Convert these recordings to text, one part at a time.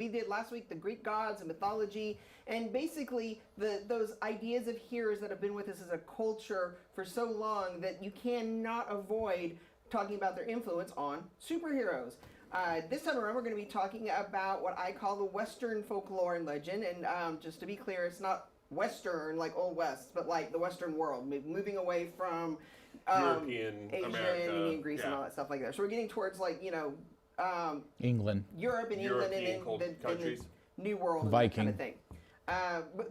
We did last week the Greek gods and mythology, and basically those ideas of heroes that have been with us as a culture for so long that you cannot avoid talking about their influence on superheroes. This time around, we're going to be talking about what I call the Western folklore and legend, and just to be clear, it's not Western like Old West, but like the Western world, moving away from European, Asian, America, Indian, Greece, and all that stuff like that. So we're getting towards like England, Europe and England, and then the New World, Viking kind of thing.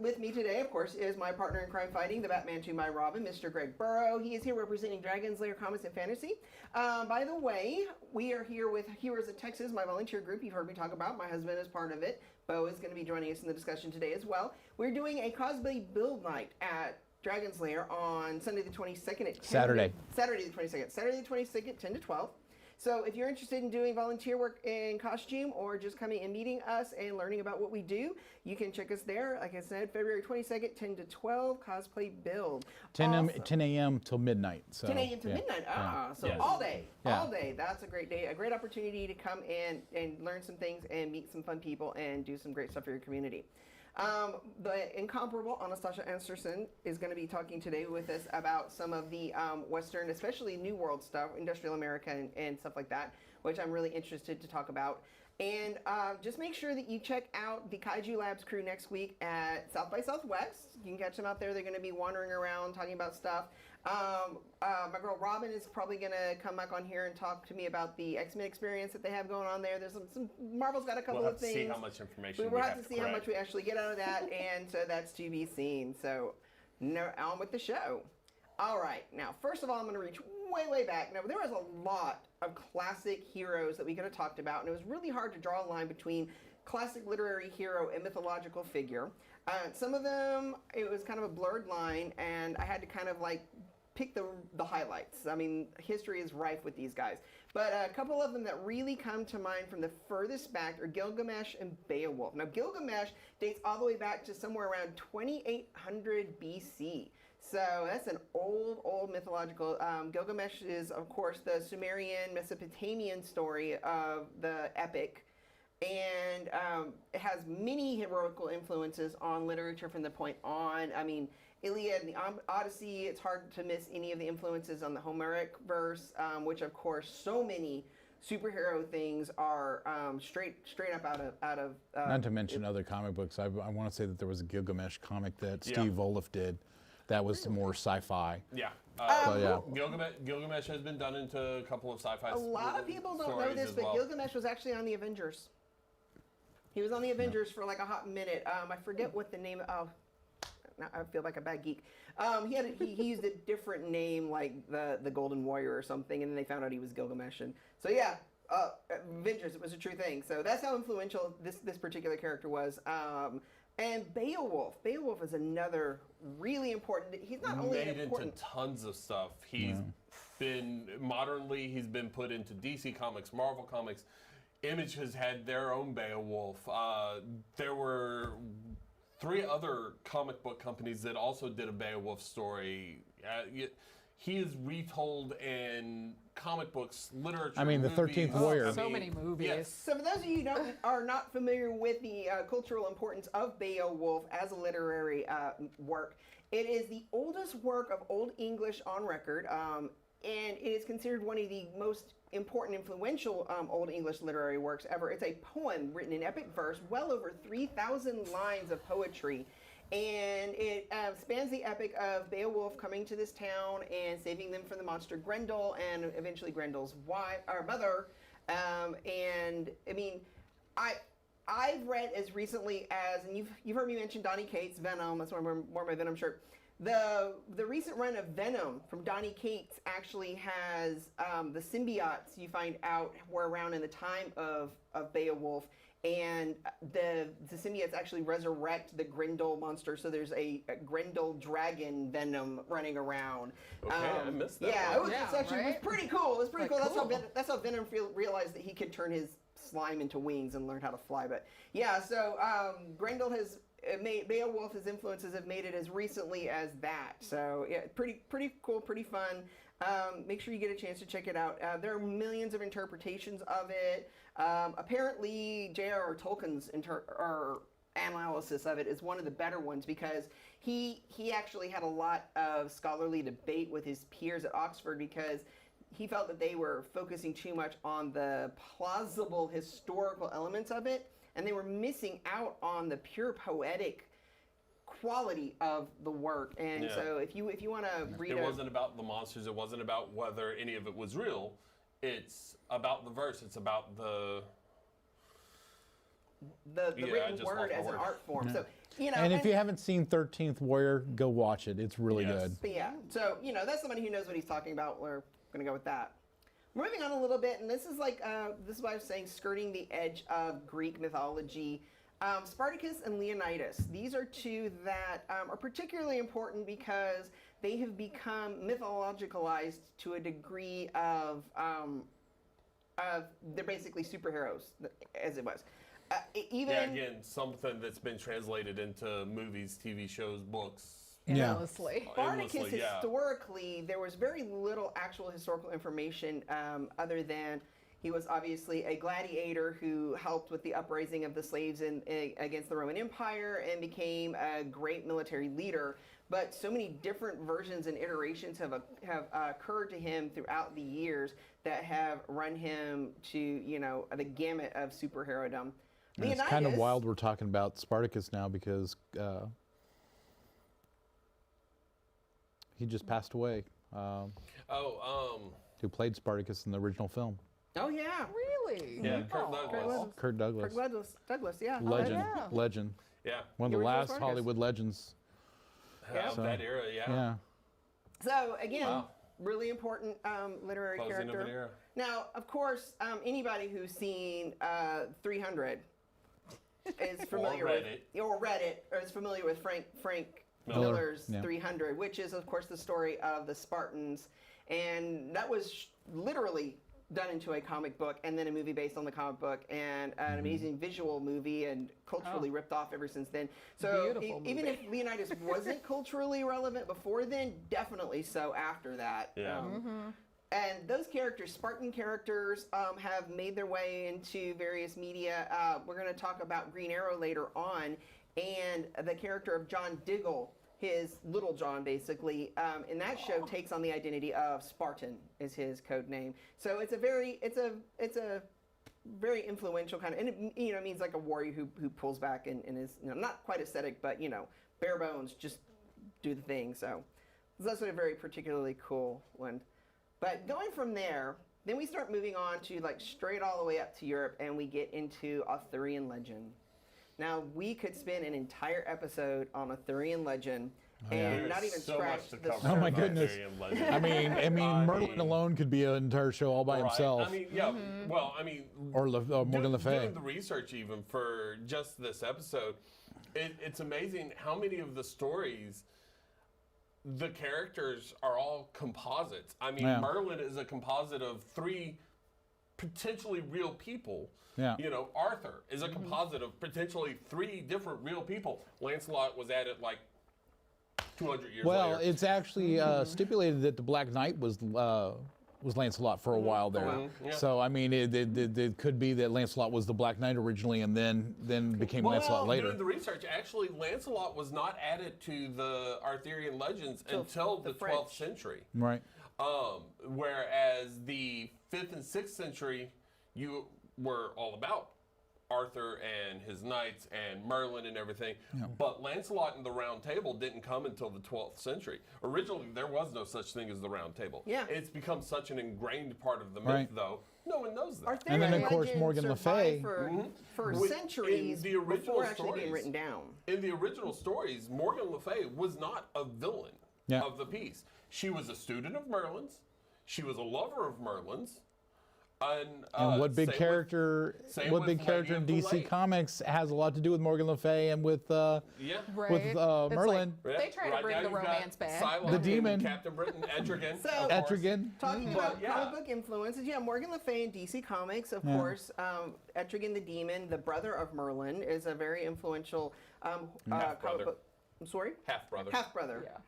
With me today, of course, is my partner in crime fighting, the Batman to my Robin, Mr. Greg Burrow. He is here representing Dragon's Lair Comics and Fantasy. By the way, we are here with Heroes of Texas, my volunteer group you've heard me talk about. My husband is part of it. Bo is going to be joining us in the discussion today as well. We're doing a cosplay build night at Dragon's Lair on Sunday the 22nd at 10. Saturday the 22nd. Saturday the 22nd, 10 to 12. So if you're interested in doing volunteer work in costume or just coming and meeting us and learning about what we do, you can check us there. Like I said, February 22nd, 10 to 12, cosplay build. 10 a.m. till midnight. So, 10 a.m. to midnight. So yes. all day. Yeah. All day. That's a great day. A great opportunity to come in and learn some things and meet some fun people and do some great stuff for your community. The incomparable Anastasia Anderson is going to be talking today with us about some of the Western, especially New World stuff, Industrial America and stuff like that, which I'm really interested to talk about. And just make sure that you check out the Kaiju Labs crew next week at South by Southwest. You can catch them out there. They're going to be wandering around talking about stuff. My girl Robin is probably going to come back on here and talk to me about the X-Men experience that they have going on there. There's some Marvel's got a couple of things. We'll have to see how much information we have to see how much we actually get out of that, and so that's to be seen. So, on with the show. All right, now first of all, I'm going to reach way back. Now there was a lot of classic heroes that we could have talked about, and it was really hard to draw a line between classic literary hero and mythological figure. Some of them, it was kind of a blurred line, and I had to kind of like pick the highlights. I mean, history is rife with these guys. But a couple of them that really come to mind from the furthest back are Gilgamesh and Beowulf. Now, Gilgamesh dates all the way back to somewhere around 2800 BC. So that's an old mythological. Gilgamesh is, of course, the Sumerian Mesopotamian story of the epic. And it has many heroical influences on literature from the point on. I mean, Iliad and the Odyssey, it's hard to miss any of the influences on the Homeric verse, which of course so many superhero things are straight up out of not to mention other comic books. I want to say that there was a Gilgamesh comic that Steve Beowulf did that was more sci-fi. Yeah. Gilgamesh has been done into a couple of sci-fi. A lot of people don't know this, but Gilgamesh was actually on the Avengers. He was on the Avengers for like a hot minute. I forget what the name. Now I feel like a bad geek. He used a different name, like the Golden Warrior or something, and then they found out he was Gilgamesh. And so yeah, Avengers. It was a true thing. So that's how influential this particular character was. And Beowulf. Beowulf is another really important. He's not only important into tons of stuff. He's been he's been put into DC Comics, Marvel Comics. Image has had their own Beowulf. There were 3 other comic book companies that also did a Beowulf story. He is retold in comic books, literature. I mean, the 13th Warrior. So many movies. Yes. So for those of you who are not familiar with the cultural importance of Beowulf as a literary work, it is the oldest work of Old English on record, and it is considered one of the most important, influential Old English literary works ever. It's a poem written in epic verse, well over 3,000 lines of poetry. And it spans the epic of Beowulf coming to this town and saving them from the monster Grendel and eventually Grendel's wife or mother. And I mean, I've read as recently as, and you've heard me mention Donny Cates' Venom. That's where my Venom shirt. The recent run of Venom from Donny Cates actually has the symbiotes you find out were around in the time of Beowulf, and the symbiotes actually resurrect the Grendel monster. So there's a Grendel dragon Venom running around. Okay, I missed that. Yeah, one. it was pretty cool. It was pretty cool. That's how Venom realized that he could turn his slime into wings and learn how to fly. But yeah, so Grendel has. Beowulf, his influences have made it as recently as that. So yeah, pretty cool, pretty fun. Make sure you get a chance to check it out. There are millions of interpretations of it. Apparently, J.R.R. Tolkien's analysis of it is one of the better ones because he actually had a lot of scholarly debate with his peers at Oxford because he felt that they were focusing too much on the plausible historical elements of it, and they were missing out on the pure poetic quality of the work. And so if you want to read it wasn't about the monsters, it wasn't about whether any of it was real. It's about the verse, it's about the written word as an art form. So and if you haven't seen 13th Warrior, go watch it. It's really good. But yeah, so that's somebody who knows what he's talking about. We're gonna go with that. Moving on a little bit, and this is like this is why I was saying skirting the edge of Greek mythology. Spartacus and Leonidas. These are two that are particularly important because they have become mythologicalized to a degree of they're basically superheroes, as it was. Again, something that's been translated into movies, TV shows, books. Endlessly. Spartacus, historically, there was very little actual historical information other than he was obviously a gladiator who helped with the uprising of the slaves against the Roman Empire and became a great military leader. But so many different versions and iterations have occurred to him throughout the years that have run him to, the gamut of superherodom. It's kind of wild we're talking about Spartacus now because he just passed away. Who played Spartacus in the original film? Oh yeah, really? Yeah, Kirk Douglas. Kirk Douglas, yeah. Legend. Yeah. One of the last Hollywood legends. Of that era, Yeah. So again, really important literary Closing character. of an era. Now, of course, anybody who's seen 300 is familiar or is familiar with Frank Miller's 300, which is, of course, the story of the Spartans. And that was literally done into a comic book and then a movie based on the comic book and an amazing visual movie and culturally ripped off ever since then. So even if Leonidas wasn't culturally relevant before then, definitely so after that. Yeah. And those characters, Spartan characters, have made their way into various media. We're going to talk about Green Arrow later on, and the character of John Diggle, his Little John, basically, in that show takes on the identity of Spartan, is his code name. So it's a very influential kind of, and it means like a warrior who pulls back and is not quite ascetic, but bare bones, just do the thing. So that's a very particularly cool one. But going from there, then we start moving on to like straight all the way up to Europe, and we get into Arthurian legend. Now, we could spend an entire episode on Arthurian legend and not even scratch the surface. Oh my goodness! I mean, Merlin alone could be an entire show all by himself. I mean, yeah. Well, I mean, or Morgan Le Fay. Doing the research even for just this episode, it's amazing how many of the stories. The characters are all composites. I mean, Merlin is a composite of 3 potentially real people. Yeah. Arthur is a composite of potentially 3 different real people. Lancelot was added like 200 years later. Well, it's actually stipulated that the Black Knight was Lancelot for a while there. So I mean, it could be that Lancelot was the Black Knight originally, and then became Lancelot later. Doing the research, actually, Lancelot was not added to the Arthurian legends until the 12th century. Right. Whereas the 5th and 6th century, you were all about Arthur and his knights and Merlin and everything. Yeah. But Lancelot and the Round Table didn't come until the 12th century. Originally, there was no such thing as the Round Table. Yeah. It's become such an ingrained part of the myth, though. No one knows that. Arthurian and then, of course, Morgan Le Fay. For centuries before actually being written down. In the original stories, Morgan Le Fay was not a villain of the piece. She was a student of Merlin's. She was a lover of Merlin's. And what big character in DC Comics has a lot to do with Morgan Le Fay and with Merlin? They try to bring the romance back. Cylon, the demon, Captain Britain, Etrigan. Talking about comic book influences, Morgan Le Fay in DC Comics, of course. Etrigan the demon, the brother of Merlin, is a very influential comic book. I'm sorry? Half-brother. Half-brother. Yeah.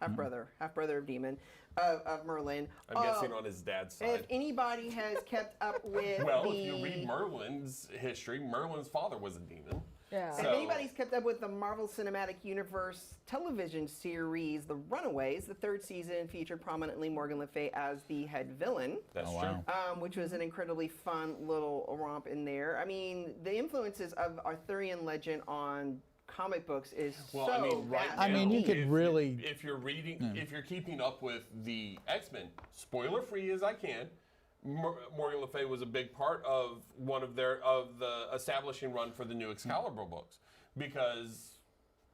Half-brother of Demon, of Merlin. I'm guessing on his dad's If side. anybody has kept up with Well, if you read Merlin's history, Merlin's father was a demon. Yeah. If So- anybody's kept up with the Marvel Cinematic Universe television series, The Runaways, the third season featured prominently Morgan Le Fay as the head villain, That's Oh, true. wow. which was an incredibly fun little romp in there. I mean, the influences of Arthurian legend on comic books is Well, so I mean, right vast. now, I mean, you could really- if you're reading, if you're keeping up with the X-Men, spoiler-free as I can, Morgan Le Fay was a big part of the establishing run for the new Excalibur books because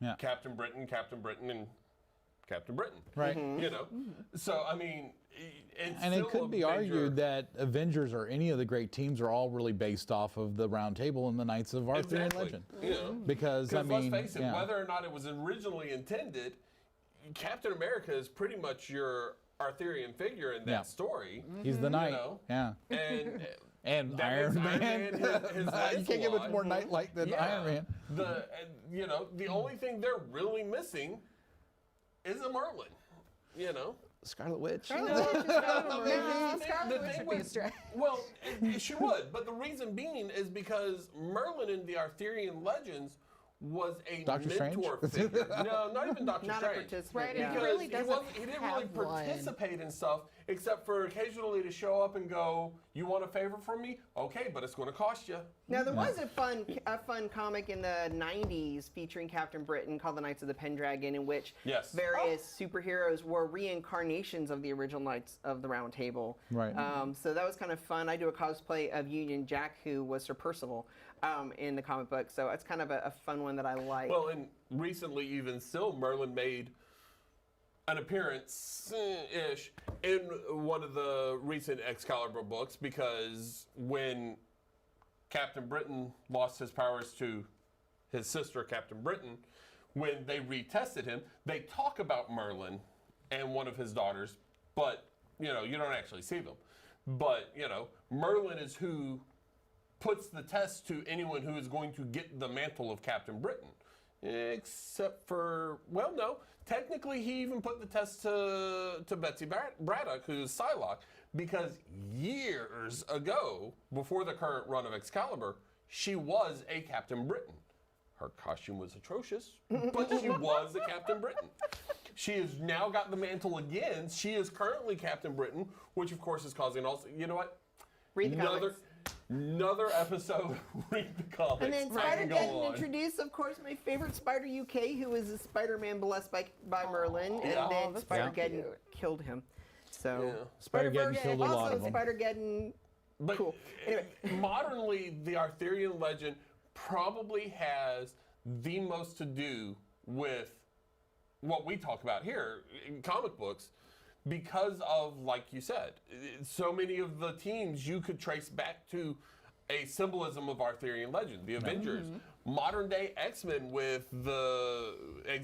Yeah. Captain Britain, and Captain Britain. Right. You know, so I mean, it's And still it could a be major- argued that Avengers or any of the great teams are all really based off of the Round Table and the Knights of Arthurian Exactly. legend. You know, Because, I let's mean, face it, yeah. whether or not it was originally intended, Captain America is pretty much your Arthurian figure in that Yeah. story. He's the knight. know. Yeah. And And that Iron makes Iron Man. Man his you can't get much Lancelot. more knight-like than Yeah. Iron Man. The only thing they're really missing is a Merlin. You know. Scarlet Witch. Scarlet Witch is kind of No, amazing. the Scarlet Witch thing would be a with- stretch. Well, she would, but the reason being is because Merlin in the Arthurian legends was a Doctor Strange? mentor figure. No, not even Doctor Not a Strange. participant. Right, yeah. it Because really doesn't he didn't have really one. participate in stuff except for occasionally to show up and go, "You want a favor from me? Okay, but it's going to cost you." Now there was a fun comic in the '90s featuring Captain Britain called The Knights of the Pendragon, in which Yes. various superheroes were reincarnations of the original Knights of the Round Table. Right. So that was kind of fun. I do a cosplay of Union Jack, who was Sir Percival in the comic book. So it's kind of a fun one that I like. Well, and recently, even still, Merlin made an appearance-ish in one of the recent Excalibur books because when Captain Britain lost his powers to his sister, Captain Britain, when they retested him, they talk about Merlin and one of his daughters, but, you know, you don't actually see them. But, you know, Merlin is who puts the test to anyone who is going to get the mantle of Captain Britain. Except for, well, no. Technically, he even put the test to Betsy Braddock, who's Psylocke, because years ago, before the current run of Excalibur, she was a Captain Britain. Her costume was atrocious, but she was a Captain Britain. She has now got the mantle again. She is currently Captain Britain, which of course is causing also, you know what? Read the comics. Another episode, read the comics. And then I Spider can go getting on. introduced, of course, my favorite Spider UK, who is a Spider-Man blessed by Merlin, and Yeah. then that's Spider-Geddon cute. killed him. So Yeah. Spider-Geddon Spider-Verse, killed a lot also of them. Spider-Geddon. But Cool. Anyway. modernly, the Arthurian legend probably has the most to do with what we talk about here in comic books because of, like you said, so many of the teams you could trace back to a symbolism of Arthurian legend. The Avengers, modern day X-Men with the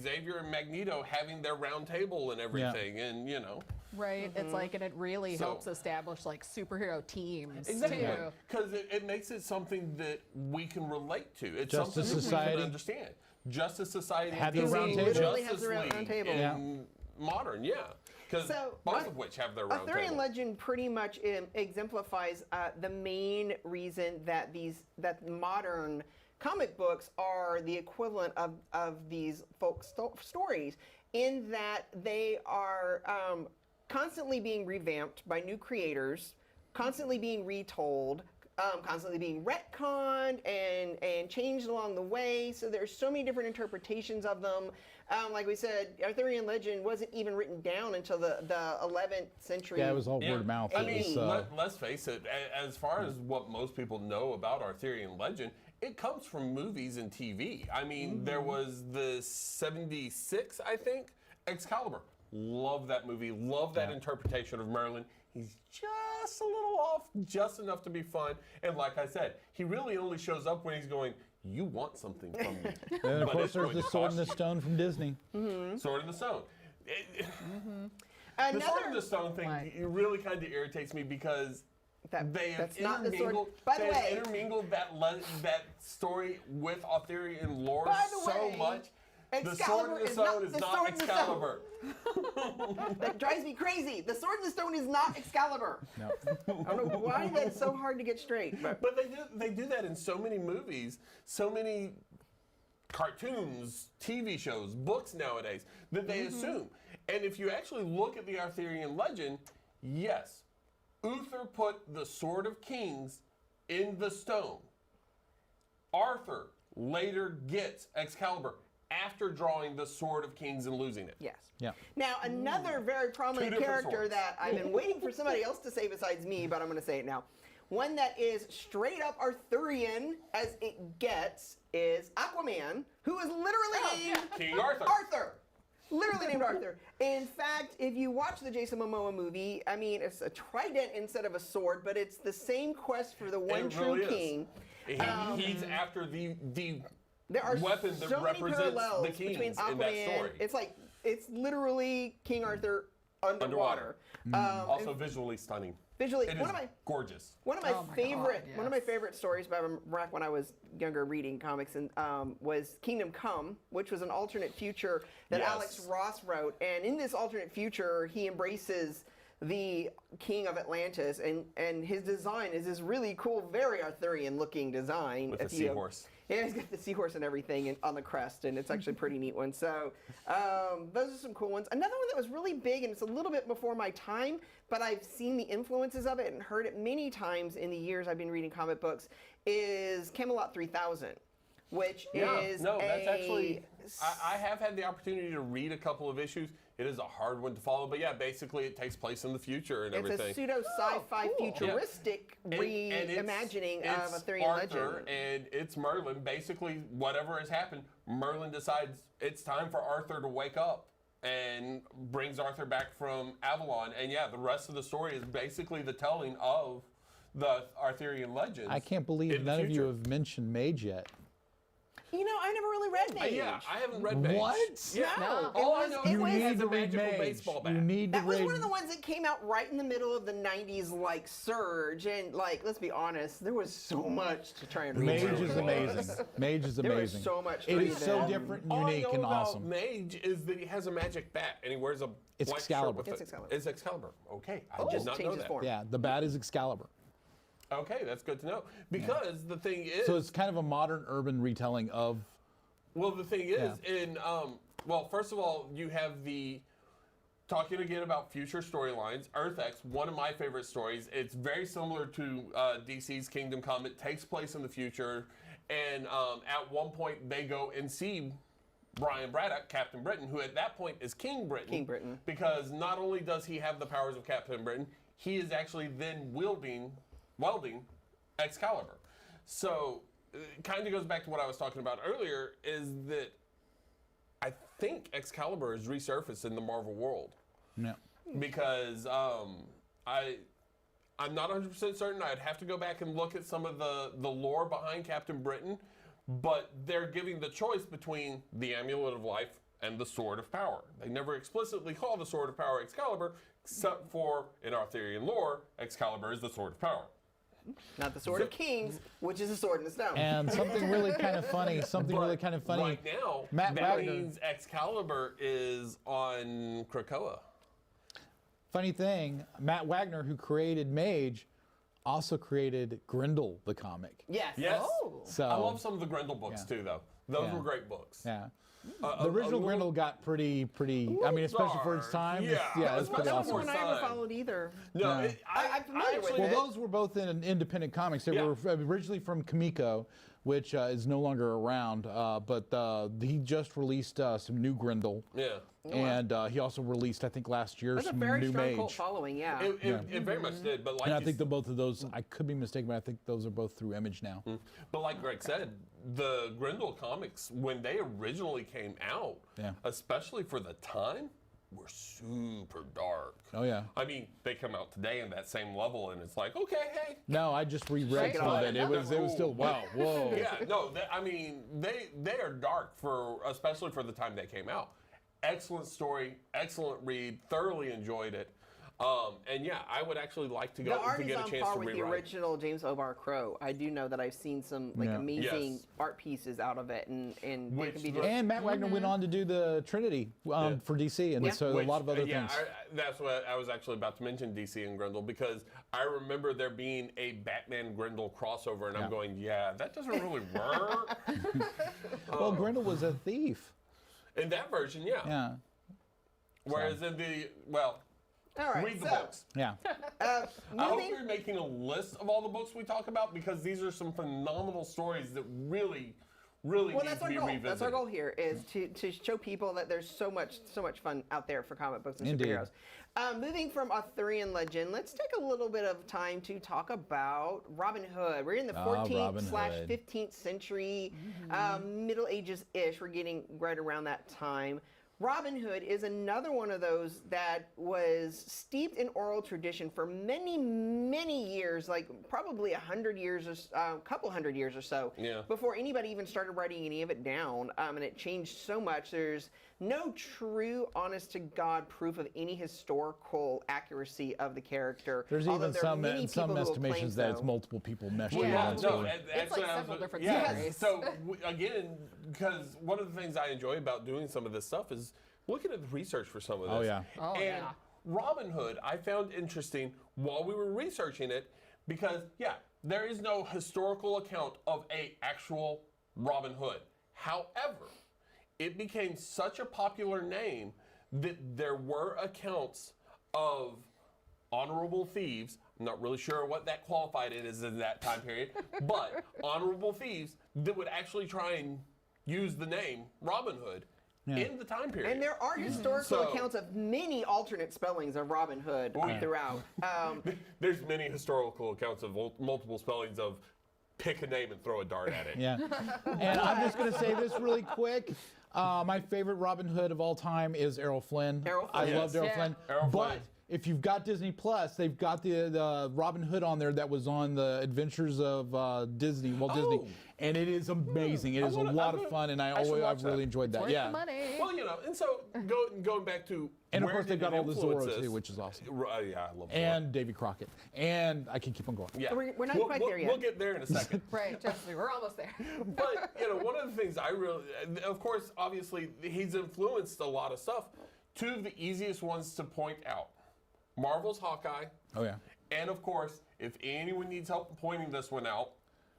Xavier and Magneto having their round table and everything, and you know. Right. It's like, and it really So- helps establish like superhero teams Exactly, too. because it makes it something that we can relate to. It's Justice something that we Society. can understand. Justice Society Had in the round DC, table. Literally Justice has the round League table. in Yeah. modern, yeah, because So, both of which have their round Arthurian table. legend pretty much exemplifies the main reason that modern comic books are the equivalent of these folk stories, in that they are constantly being revamped by new creators, constantly being retold, constantly being retconned and changed along the way. So there's so many different interpretations of them. Like we said, Arthurian legend wasn't even written down until the 11th century. Yeah, it was all word of mouth. I It mean, was, let's face it. As far as what most people know about Arthurian legend, it comes from movies and TV. I mean, there was the '76, I think, Excalibur. Love that movie. Love that interpretation of Merlin. He's just a little off, just enough to be fun. And like I said, he really only shows up when he's going, "You want something from me." and of But course, it's there's going the to Sword and the cost Stone from Disney. you. Sword in the Stone. The Another, Sword in the Stone thing Right. it really kind of irritates me because they have that's not the sword. intermingled, By the they have way, intermingled that story with Arthurian lore By the so way, much. The sword in the stone is not Excalibur. That drives me crazy. The sword in the stone is not Excalibur. No. I don't know why that's so hard to get straight. But But they do that in so many movies, so many cartoons, TV shows, books nowadays that they assume. And if you actually look at the Arthurian legend, yes, Uther put the Sword of Kings in the stone. Arthur later gets Excalibur after drawing the Sword of Kings and losing it. yes. Yeah. Now, another very prominent different character swords. that I've been waiting for somebody else to say besides me, but I'm going to say it now. One that is straight up Arthurian as it gets is Aquaman, who is literally named King Arthur. Arthur. Literally named Arthur. In fact, if you watch the Jason Momoa movie, I mean, it's a trident instead of a sword, but it's the same quest for the one It true really is. king. He's after the There are weapon that so many represents parallels the kings between in that Aquaman. story. It's literally King Arthur underwater. Also visually stunning. Visually, It one is of my gorgeous. One of my Oh my favorite God, one of my yes. favorite stories back when I was younger reading comics and was Kingdom Come, which was an alternate future that Yes. Alex Ross wrote. And in this alternate future, he embraces the king of Atlantis, and his design is this really cool, very Arthurian looking design. With the if you- seahorse. Yeah, he's got the seahorse and everything on the crest, and it's actually a pretty neat one. So those are some cool ones. Another one that was really big, and it's a little bit before my time, but I've seen the influences of it and heard it many times in the years I've been reading comic books, is Camelot 3000, which is that's actually. I have had the opportunity to read a couple of issues. It is a hard one to follow, but yeah, basically it takes place in the future and It's everything. a pseudo sci-fi cool. futuristic And it's- reimagining it's of Arthurian Arthur legend. and it's Merlin. Basically, whatever has happened, Merlin decides it's time for Arthur to wake up and brings Arthur back from Avalon. And yeah, the rest of the story is basically the telling of the Arthurian legends. I can't believe in the none of you future. have mentioned Mage yet. You know, I never really read Mage. Yeah, I haven't read Mage. What? Yeah. No, All it I was- know it is was- he You has need a to read magical Mage. baseball bat. You need to That was read. one of the ones that came out right in the middle of the 90s, like, surge. And, like, let's be honest, there was so much to try and read. Mage through. is amazing. Mage is There was amazing. so much to It read is in so that. different and All I unique know and about awesome. Mage is that he has a magic bat and he wears a It's white Excalibur. shirt with It's it. Excalibur. It's Excalibur. Okay, I Oh, did just not know changes that. form. Yeah, the bat is Excalibur. Okay, that's good to know. Because the thing is, So it's kind of a modern urban retelling of. well, the thing is, Yeah. in well, first of all, you have the talking again about future storylines. Earth X, one of my favorite stories. It's very similar to DC's Kingdom Come. It takes place in the future, and at one point they go and see Brian Braddock, Captain Britain, who at that point is King Britain. King Britain. Because not only does he have the powers of Captain Britain, he is actually then welding Excalibur. So it kind of goes back to what I was talking about earlier, is that I think Excalibur is resurfaced in the Marvel world. Yeah. Because I'm not 100% certain. I'd have to go back and look at some of the lore behind Captain Britain, but they're giving the choice between the Amulet of Life and the Sword of Power. They never explicitly call the Sword of Power Excalibur, except for, in Arthurian lore, Excalibur is the Sword of Power. Not the Sword of Kings, which is a sword in the stone. And something really kind of funny. Something really But kind of funny. Right now, Matt that Wagner. means Excalibur is on Krakoa. Funny thing, Matt Wagner, who created Mage, also created Grendel, the comic. yes. Yes. Oh. So I love some of the Grendel books yeah. too, though. Those Yeah. were great books. yeah. A The original little- Grendel got pretty. I mean, especially for its time. Yeah. Yeah, That it's was pretty That was awesome. one I never Time. followed either. No, Yeah. I'm familiar with actually- it. Well, those were both in independent comics. They Yeah. were originally from Kamiko, which is no longer around. But he just released some new Grendel. Yeah. And he also released, I think, last year That's a some very new strong Mage. cult following, yeah. It very much did, but like And I you think the both of those, I could be mistaken, but I think those are both through Image now. But like Greg said, the Grendel comics, when they originally came out, Yeah. especially for the time, were super dark. Oh yeah. I mean, they come out today in that same level, and it's like, okay, hey. No, I just reread Shake it some off. of it. It was still wow, whoa. Yeah, no, I mean, they are dark for, especially for the time they came out. Excellent story, excellent read, thoroughly enjoyed it. And yeah, I would actually like to The go art to is get a on chance par to with the rewrite. original James O'Barr Crow. I do know that I've seen some amazing Yes. art pieces out of it, and they Which can be the- just, And Matt Wagner went on to do the Trinity for DC, and Yeah. so a lot of other things. That's what I was actually about to mention, DC and Grendel, because I remember there being a Batman Grendel crossover, and I'm going, that doesn't really work. Well, Grendel was a thief. In that version, yeah. Yeah. Whereas in the, all right. read the so, books. Yeah. I hope moving- you're making a list of all the books we talk about, because these are some phenomenal stories that really Well, need that's to our be goal. revisited. That's our goal here, is to show people that there's so much fun out there for comic books and Indeed. superheroes. Moving from Arthurian legend, let's take a little bit of time to talk about Robin Hood. We're in the 14th Robin slash Hood. 15th century, Middle Ages-ish. We're getting right around that time. Robin Hood is another one of those that was steeped in oral tradition for many, many years, like probably 100 years, a couple hundred years or so, before anybody even started writing any of it down. And it changed so much. There's no true, honest-to-God proof of any historical accuracy of the character. There's although even there are many some people who estimations claim that it's so. multiple people meshed Well, in yeah, one no, story. It's like several different stories. So again, because one of the things I enjoy about doing some of this stuff is looking at the research for some of this. Oh, yeah. Oh, and yeah. Robin Hood, I found interesting while we were researching it, because there is no historical account of a actual Robin Hood. However, it became such a popular name that there were accounts of honorable thieves. I'm not really sure what that qualified it is in that time period, but honorable thieves that would actually try and use the name Robin Hood in the time period. And there are historical accounts of many alternate spellings of Robin Hood throughout. There's many historical accounts of multiple spellings of pick a name and throw a dart at it. Yeah. And I'm just going to say this really quick. My favorite Robin Hood of all time is Errol Flynn. Errol I Flynn. loved Errol Yeah. Flynn. Errol But Flynn. if you've got Disney Plus, they've got the Robin Hood on there that was on the Adventures of Disney, Walt Disney. And it is amazing. It is a lot of fun, and I've really enjoyed that. Worth Yeah. the money. Well, and so going back to And of where course, they've did got it all the influence Zorros us? too, which is awesome. Yeah, I love Zorro. And Davy Crockett. And I can keep on going. Yeah. We're not quite there yet. We'll get there in a second. Right, definitely. We're almost there. But one of the things I really, of course, obviously, he's influenced a lot of stuff. Two of the easiest ones to point out: Marvel's Hawkeye, Oh, yeah. and of course, if anyone needs help pointing this one out,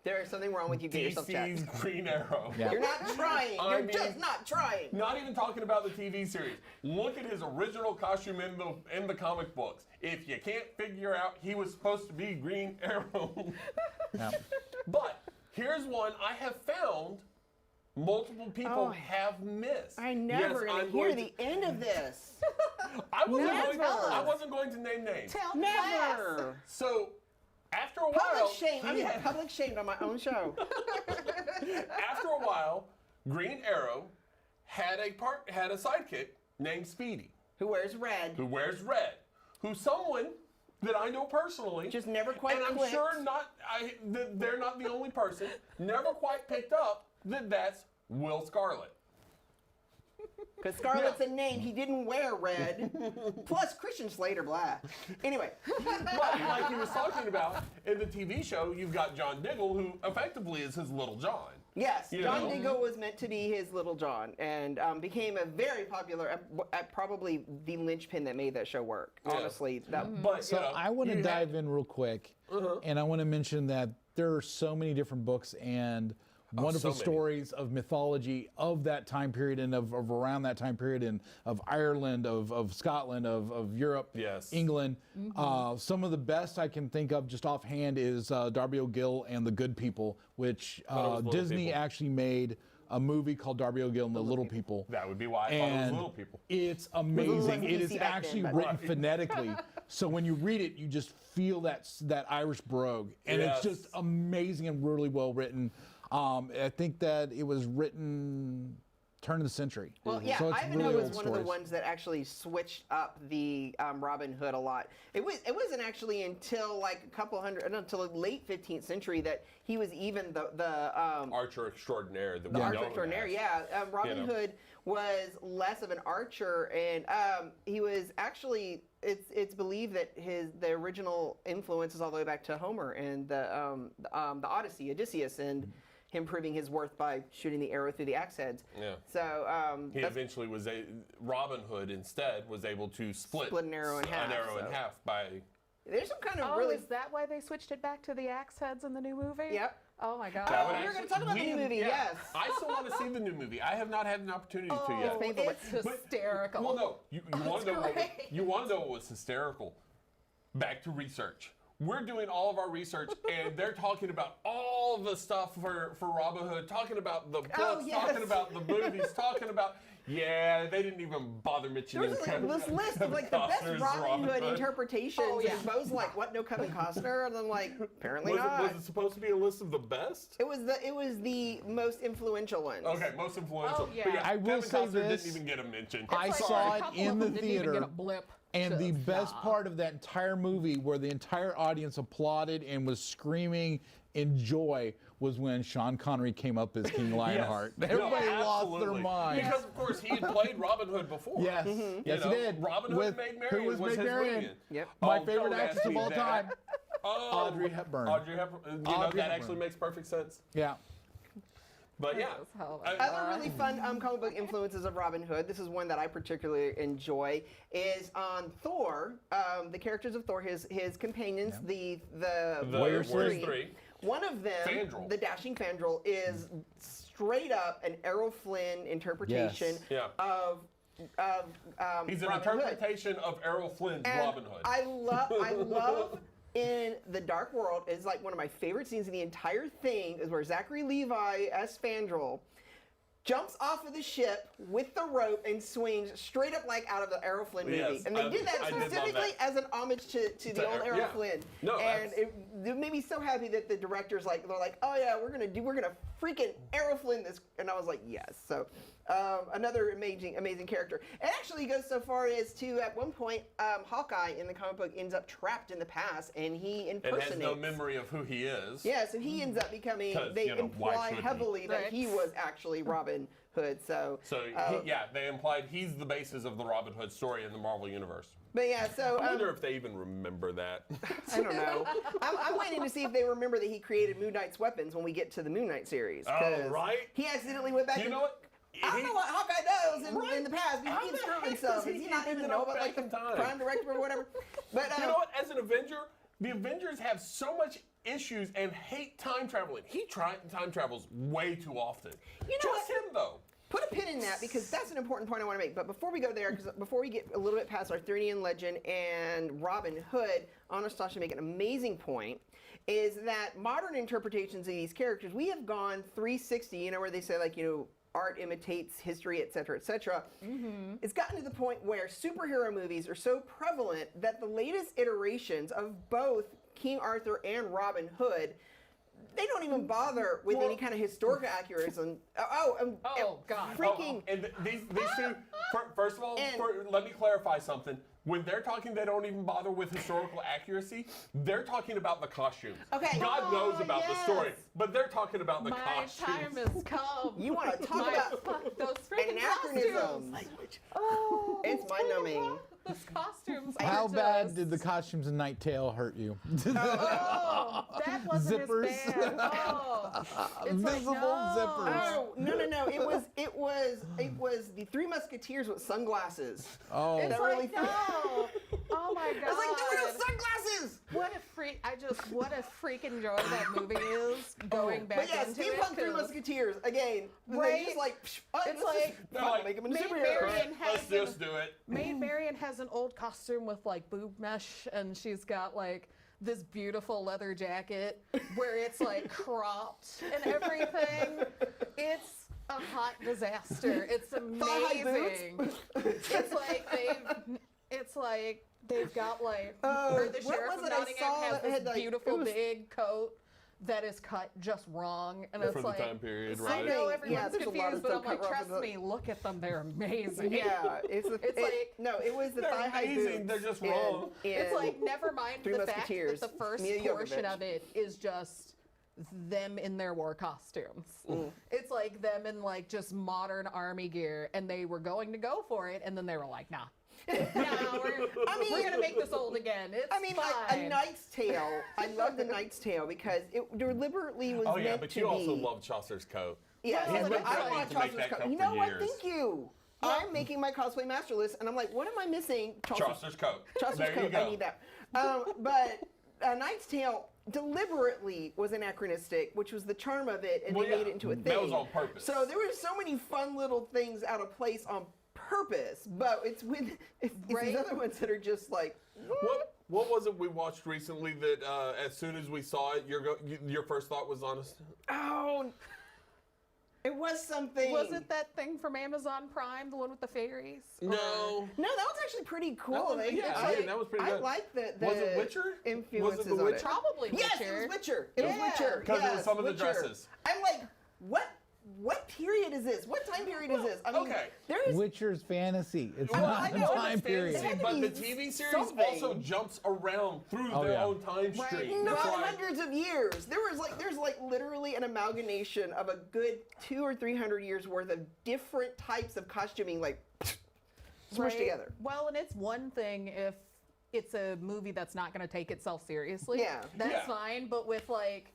There is something wrong with you. Get yourself DC's checked. Green Arrow. Yeah. You're not trying. I You're mean- just not trying. Not even talking about the TV series. Look at his original costume in the comic books. If you can't figure out he was supposed to be Green Arrow. Yeah. But here's one I have found multiple people Oh. have missed. I never Yes, gonna I'm hear going the end of this. I wasn't, Never. I wasn't going to name names. Tell Never. So after a while, Public shame. I'm even public shamed on my own show. after a while, Green Arrow had a sidekick named Speedy, Who wears red? who wears red, who's someone that I know personally. Just never quite And I'm clicked. sure that they're not the only person. Never quite picked up that that's Will Scarlet. Because Scarlet's a name. He didn't wear red. Plus, Christian Slater black. Anyway. But like he was talking about in the TV show, you've got John Diggle, who effectively is his Little John. Yes, You John know? Diggle was meant to be his Little John, and became a very popular, probably the linchpin that made that show work. Yeah. Honestly, that But So I want to dive in real quick, and I want to mention that there are so many different books and wonderful so many. stories of mythology of that time period and of around that time period, and of Ireland, of Scotland, of Europe, Yes. England. Some of the best I can think of just offhand is Darby OGill and the Good People, which Little Disney People. actually made a movie called Darby OGill and the Little People. That would be why I thought it was And Little People. it's Little amazing. was It is PC back actually then, but- written phonetically. So when you read it, you just feel that Irish brogue. And Yes. it's just amazing and really well written. I think that it was written turn of the century. Well, yeah, So it's Ivanhoe really was old one of the stories. ones that actually switched up the Robin Hood a lot. It wasn't actually until like until the late 15th century that he was even the Archer extraordinaire. That the we archer know him extraordinaire. as. Yeah, Robin You know. Hood was less of an archer, and he was actually it's believed that the original influence is all the way back to Homer and the Odyssey, Odysseus, and him proving his worth by shooting the arrow through the axe heads. Yeah. So he eventually was Robin Hood instead was able to split an arrow in half. In half by. There's some kind of Oh, really. is that why they switched it back to the axe heads in the new movie? Yep. Oh my god. That would we're going actually- to talk about the new movie. yeah. Yes. I still want to see the new movie. I have not had an opportunity to yet. Oh, painful, it's hysterical. Well, no. You want to know great. you want to know what was hysterical? Back to research. We're doing all of our research, and they're talking about all the stuff for Robin Hood, talking about the books, yes. talking about the movies, talking about. Yeah, they didn't even bother mentioning. There's like this list of like the best Costner's Robin Hood interpretations, Oh, yeah. and Bo's like, "What? No Kevin Costner?" And I'm like, "Apparently not." Was it supposed to be a list of the best? It was the most influential ones. Okay, most influential. Oh, yeah. But yeah, I will Kevin say Costner this. didn't even get a mention. I It's like saw a it couple in of the them didn't even theater. get a blip. And the Just, best nah. part of that entire movie, where the entire audience applauded and was screaming in joy, was when Sean Connery came up as King Lionheart. Yes. Everybody No, lost their absolutely. mind. Because of course he had played Robin Hood before. Yes, yes, You he know, did. Robin Hood With- Maid Marian who was was Maid his Marian? Marian. Yep. My Oh, favorite don't actress ask of me all that. time, Oh, Audrey Hepburn. Audrey Hepburn. You know, Audrey that Hepburn. actually makes perfect sense. Yeah. But yeah. That's hell of a- Other really fun comic book influences of Robin Hood, this is one that I particularly enjoy, is on Thor, the characters of Thor, his companions, the Warriors Warriors Three. 3. One of them, Fandral. the dashing Fandral, is straight up an Errol Flynn interpretation Yes. Yeah. of He's an Robin Hood. interpretation of Errol Flynn's And Robin Hood. I love in The Dark World, is like one of my favorite scenes in the entire thing, is where Zachary Levi as Fandral jumps off of the ship with the rope and swings straight up like out of the Errol Flynn movie. Yes, And they did that I did love specifically that. as an homage to the old Errol yeah. Flynn. No, and that's- it made me so happy that the directors they're like, oh yeah, we're gonna freaking Errol Flynn this, and I was like, yes. So another amazing character. It actually goes so far as to at one point Hawkeye in the comic book ends up trapped in the past, and he and impersonates. has no memory of who he is. Yeah, so he ends up becoming. 'Cause, They you know, why imply should he? heavily that Right. he was actually Robin Hood. So. So they implied he's the basis of the Robin Hood story in the Marvel universe. But yeah, so I wonder if they even remember that. I don't know. I'm waiting to see if they remember that he created Moon Knight's weapons when we get to the Moon Knight series. 'cause Oh, right. He accidentally went back. You and, know what? I don't know what Hawkeye does in the past. But How he keeps the screwing heck himself. does Does he he not keep even ending know up about like back the in time? prime directive or whatever? But You know what? As an Avenger, the Avengers have so much issues and hate time traveling. He time travels way too often. You know Just what? him though. Put a pin in that because that's an important point I want to make. But before we go there, before we get a little bit past Arthurian legend and Robin Hood, I want to make an amazing point, is that modern interpretations of these characters, we have gone 360, where they say art imitates history, et cetera, et cetera. Mm-hmm. It's gotten to the point where superhero movies are so prevalent that the latest iterations of both King Arthur and Robin Hood, they don't even bother with any kind of historical accuracy. Oh, God. Freaking. And these two, first of all, And- let me clarify something. When they're talking, they don't even bother with historical accuracy. They're talking about the costumes. Okay. God knows about the story, yes. but they're talking about the My costumes. time has come. You want to talk about those freaking anachronisms? costumes. Oh, It's those mind-numbing. freaking Those costumes. How are bad just- did the costumes in Night Tale hurt you? Oh, that wasn't Zippers. as bad. Oh, it's Visible like, no. zippers. Oh no! It was the Three Musketeers with sunglasses. Oh, It's That like, really no. Oh my God. I was like, dude, it was sunglasses. What a freaking joy that movie is going back But yeah, into steampunk it. Three 'cause Musketeers again. They Right? just like It's like- They're like, make them into Maid superheroes. Marian Let's has just do it. Maid Marian has an old costume with like boob mesh, and she's got like this beautiful leather jacket where it's like cropped and everything. It's a hot disaster. It's Thigh-high amazing. It's like they've got like Oh, or the what sheriff was of it I Nottingham saw has that this had, like, beautiful it was- big coat that is cut just wrong, and For it's the like time period, I right? know Yeah, everyone's there's a lot of confused, but I'm stuff like, cut trust wrong. me, look at them, they're amazing. Yeah, it was the They're thigh-high amazing, boots. they're just in- wrong. It's in- like, never mind Three the fact that Musketeers, the first Mila portion Jovovich. of it is just them in their war costumes. It's like them in like just modern army gear, and they were going to go for it, and then they were like, nah. No, we're gonna make this old again. It's like fine. A Knight's Tale. I love the Knight's Tale because it deliberately was Oh meant yeah, but to you be. also love Chaucer's Coat. Yeah, Well, he's it's I like- want to make Chaucer's that Coat. coat You for know what? years. Thank you. I'm making my cosplay master list, and I'm like, what am I missing? Chaucer's Coat. Chaucer's There you Coat. go. I need that. But A Knight's Tale deliberately was anachronistic, which was the charm of it, and Well, they yeah, made it into a thing. that was on purpose. So there were so many fun little things out of place on purpose, but it's these Right. other ones that are just like, What was it we watched recently that as soon as we saw it, your first thought was honest? oh, it was something. Was it that thing from Amazon Prime, the one with the fairies? No. No, that was actually pretty cool. That was- They- yeah, it's yeah, like- that was pretty I good. like the Was it Witcher? influences Was it The on Witcher? it. Probably Yes, Witcher. it was Witcher. It was Yeah. Witcher. 'Cause it was Yes, some of the Witcher. dresses. I'm like, what period is this? What time period is this? I mean, okay. there's Witcher's fantasy. It's Well, not I a know, time it's period. fantasy, It but had the to be TV series something. also jumps around through Oh, their yeah. own time Right. stream. no, It's like- hundreds of years. There's like literally an amalgamation of a good 200 or 300 years worth of different types of costuming, like smushed Right. together. Well, and it's one thing if it's a movie that's not going to take itself seriously. Yeah. That's Yeah. fine. But with like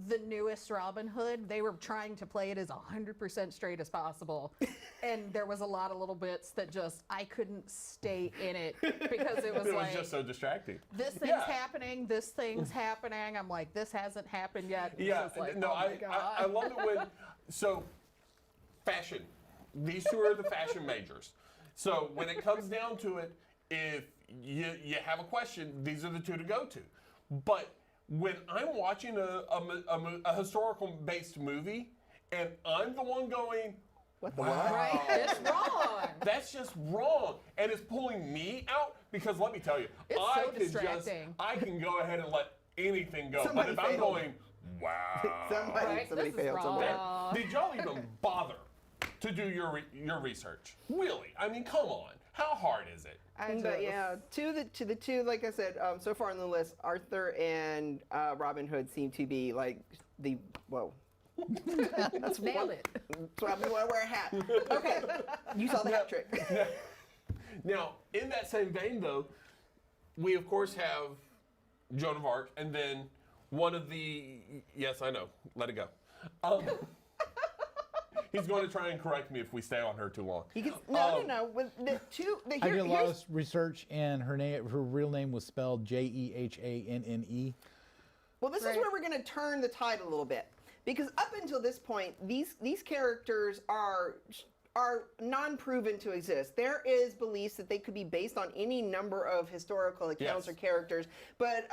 the newest Robin Hood, they were trying to play it as 100% straight as possible. And there was a lot of little bits that just, I couldn't stay in it because it was It was like, just so distracting. this thing's Yeah. happening, this thing's happening. I'm like, this hasn't happened yet. And Yeah, it's just like, no, oh my I God. love it when, so, fashion. These two are the fashion majors. So when it comes down to it, if you have a question, these are the two to go to. But when I'm watching a historical-based movie, and I'm the one going, What the wow, what? Right? It's wrong. that's just wrong, and it's pulling me out because let me tell you, It's I so could distracting. I can go ahead and let anything go, Somebody but if I'm failed. going, wow, Right? Somebody This is failed somewhere. wrong. did y'all even bother to do your research? Really? I mean, come on, how hard is it? But yeah, to the two, like I said, so far on the list, Arthur and Robin Hood seem to be like the whoa. That's Nailed it. That's why I want to wear a hat. Okay, you saw the hat trick. Now, in that same vein, though, we of course have Joan of Arc, and then one of the yes, I know, let it go. He's going to try and correct me if we stay on her too long. You can, no. With the two, I did a lot of research, and her real name was spelled Jehanne. Well, this is Right. where we're going to turn the tide a little bit, because up until this point, these characters are non-proven to exist. There is beliefs that they could be based on any number of historical accounts Yes. or characters, but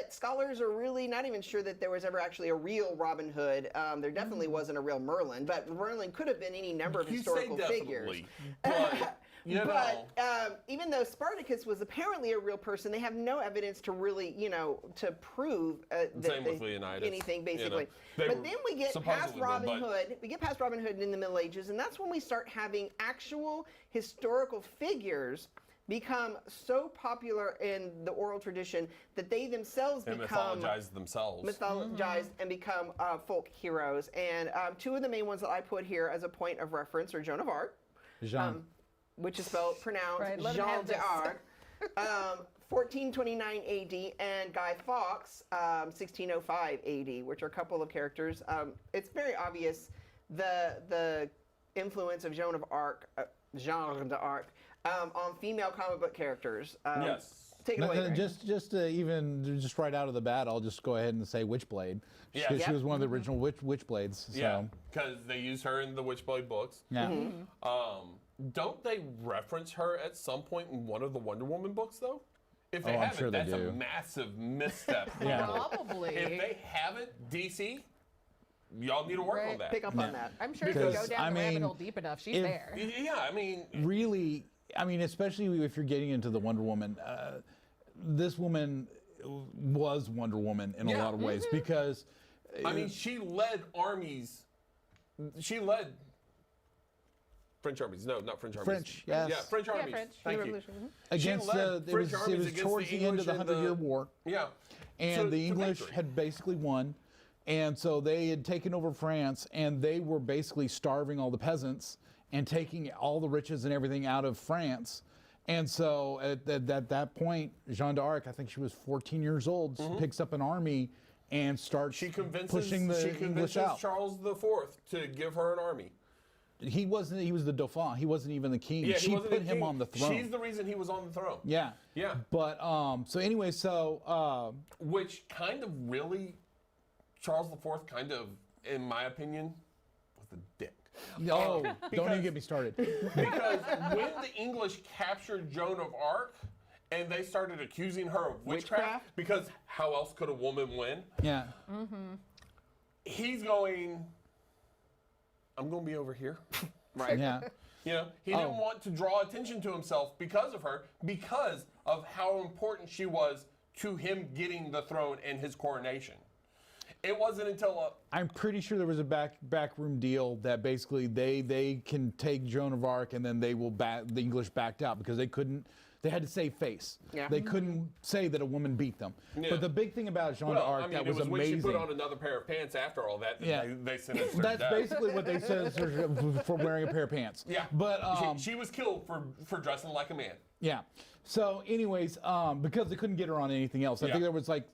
scholars are really not even sure that there was ever actually a real Robin Hood. There definitely wasn't a real Merlin, but Merlin could have been any number of You historical say figures. definitely, but you know, But even though Spartacus was apparently a real person, they have no evidence to really, to prove Same with Leonidas, anything, you basically. know. They But were then we get past supposedly real, Robin but- Hood. We get past Robin Hood in the Middle Ages, and that's when we start having actual historical figures become so popular in the oral tradition that they themselves and become mythologize themselves. mythologized and become folk heroes. And two of the main ones that I put here as a point of reference are Joan of Arc, Jean. which is spelled pronounced Right, let him Jean have this. d'Arc, 1429 AD, and Guy Fawkes, 1605 AD, which are a couple of characters. It's very obvious the influence of Joan of Arc, Jean d'Arc, on female comic book characters. Yes. Take it away. Greg. Just right out of the bat, I'll just go ahead and say Witchblade. Yeah. Because she Yep. was one of the original Witchblades. So. Yeah, because they use her in the Witchblade books. Yeah. Don't they reference her at some point in one of the Wonder Woman books, though? If they Oh, I'm haven't, sure they that's a do. massive misstep. Yeah. Probably. If they haven't, DC, y'all need to work on Right. that. Pick up on that. I'm sure if you Because, go down I the rabbit mean, hole deep enough, she's if- there. Yeah, I mean, Really, I mean, especially if you're getting into the Wonder Woman, this woman was Wonder Woman in a Yeah. lot of ways because I mean, she led armies. She led French armies. No, not French armies. French, yes. Yeah, French armies. French. Thank The you. Revolution. against led it French was armies against towards the the end of the English and 100-Year the- War, Yeah. and So, the to English victory. had basically won, and so they had taken over France, and they were basically starving all the peasants and taking all the riches and everything out of France. And so at that point, Jeanne d'Arc, I think she was 14 years old, picks up an army and starts pushing the English out. Charles IV to give her an army. He was the Dauphin. He wasn't even the king. Yeah, she put him on the throne. She's the reason he was on the throne. Yeah. Yeah. But so anyway, which kind of really, Charles IV kind of, in my opinion, was a dick. No, don't even get me started. Because when the English captured Joan of Arc and they started accusing her of witchcraft, because how else could a woman win? Yeah. He's going, I'm going to be over here. Right. Yeah. You know, he didn't want to draw attention to himself because of her, because of how important she was to him getting the throne and his coronation. It wasn't until I'm pretty sure there was a backroom deal that basically they can take Joan of Arc and then they will the English backed out because they had to save face. Yeah. They couldn't say that a woman beat them. Yeah. But the big thing about Joan well, d'Arc I mean, that it was was amazing. when she put on another pair of pants after all that, Yeah. they sentenced her to That's death. basically what they said for wearing a pair of pants. Yeah. But she was killed for dressing like a man. yeah. So anyways, because they couldn't get her on anything else. I Yeah. think there was like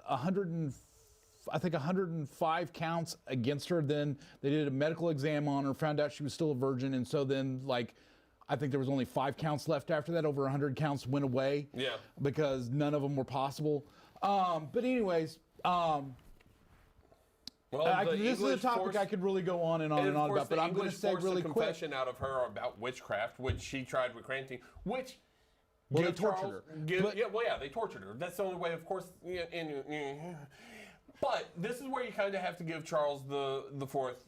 105 counts against her. Then they did a medical exam on her, found out she was still a virgin, and so then I think there was only 5 counts left after that. Over 100 counts went away. Yeah. Because none of them were possible. But anyways, Well, this is a topic I could really go on and on and on about, but I'm going to say really quick. confession out of her about witchcraft, which she tried recanting, which Well, give they tortured Charles- her. give- But- they tortured her. That's the only way, of course. But this is where you kind of have to give Charles the Fourth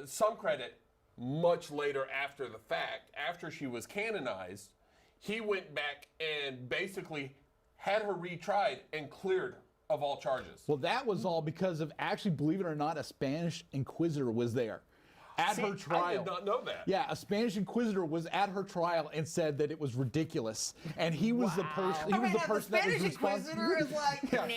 some credit. Much later, after the fact, after she was canonized, he went back and basically had her retried and cleared of all charges. Well, that was all because of actually, believe it or not, a Spanish inquisitor was there at her trial. I did not know that. Yeah, a Spanish inquisitor was at her trial and said that it was ridiculous, and he was the person. He was the person that was responsible. Inquisitor is like, nah.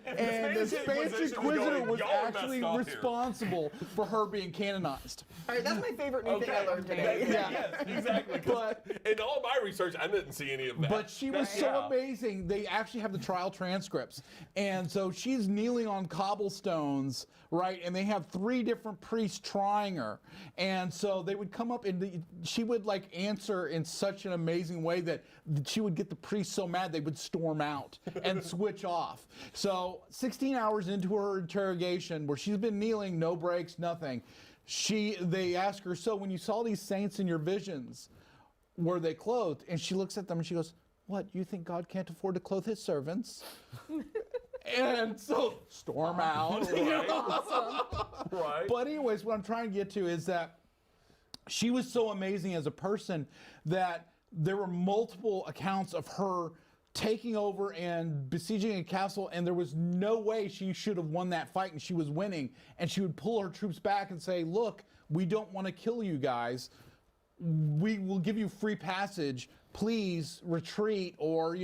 And the Spanish Inquisition was Inquisitor going, was "Y'all actually messed up here." responsible for her being canonized. All right, that's my favorite new thing I learned today. Yes, exactly. But in all my research, I didn't see any of that. But she was so amazing. They actually have the trial transcripts. And so she's kneeling on cobblestones, right? And they have 3 different priests trying her. And so they would come up and she would answer in such an amazing way that she would get the priests so mad they would storm out and switch off. So 16 hours into her interrogation, where she's been kneeling, no breaks, nothing. They ask her, so when you saw these saints in your visions, were they clothed? And she looks at them and she goes, what, you think God can't afford to clothe his servants? And so, storm out. right. But anyways, what I'm trying to get to is that she was so amazing as a person that there were multiple accounts of her taking over and besieging a castle, and there was no way she should have won that fight, and she was winning. And she would pull her troops back and say, look, we don't want to kill you guys. We will give you free passage. Please retreat, or,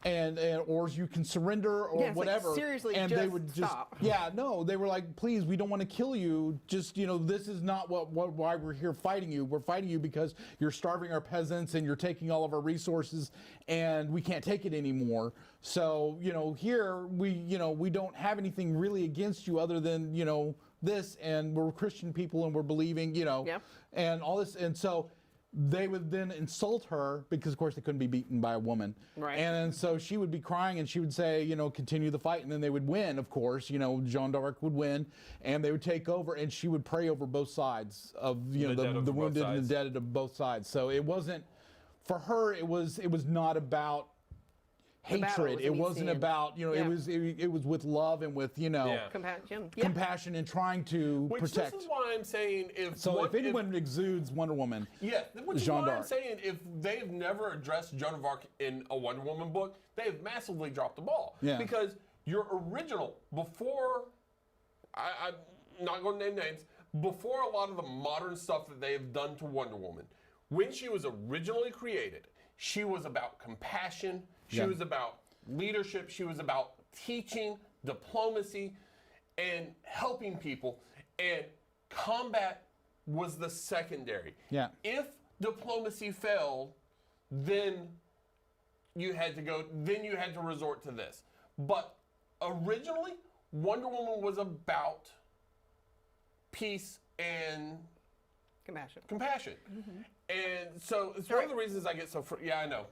and or you can surrender, or Yeah, it's like, whatever. seriously, and just they would just stop. they were like, please, we don't want to kill you. Just this is not why we're here fighting you. We're fighting you because you're starving our peasants and you're taking all of our resources, and we can't take it anymore. So here we don't have anything really against you other than this, and we're Christian people and we're believing and all this, and so they would then insult her because, of course, they couldn't be beaten by a woman. Right. And so she would be crying and she would say, continue the fight. And then they would win, of course. Jeanne d'Arc would win and they would take over, and she would pray over both sides of, the wounded and the dead of both sides. So it wasn't, for her, it was not about hatred. It wasn't about, it was with love and with, Compassion. Yeah. compassion and trying to protect. This is why I'm saying if anyone exudes Wonder Woman, which is Jeanne why I'm d'Arc. saying if they've never addressed Joan of Arc in a Wonder Woman book, they've massively dropped the ball. Yeah. Because your original, before, I'm not going to name names, before a lot of the modern stuff that they've done to Wonder Woman, when she was originally created, she was about compassion, she was about leadership, she was about teaching, diplomacy, and helping people, and combat was the secondary. Yeah. If diplomacy failed, then you had to resort to this. But originally, Wonder Woman was about peace and compassion. And so it's one of the reasons I get so I know.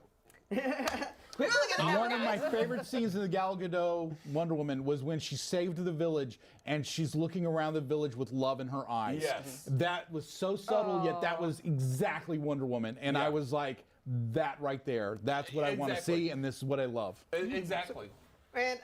One of my favorite scenes in the Gal Gadot Wonder Woman was when she saved the village and she's looking around the village with love in her eyes. Yes. That was so subtle, yet that was exactly Wonder Woman. And I was like, that right there, that's what I want to see, and this is what I love. Exactly. And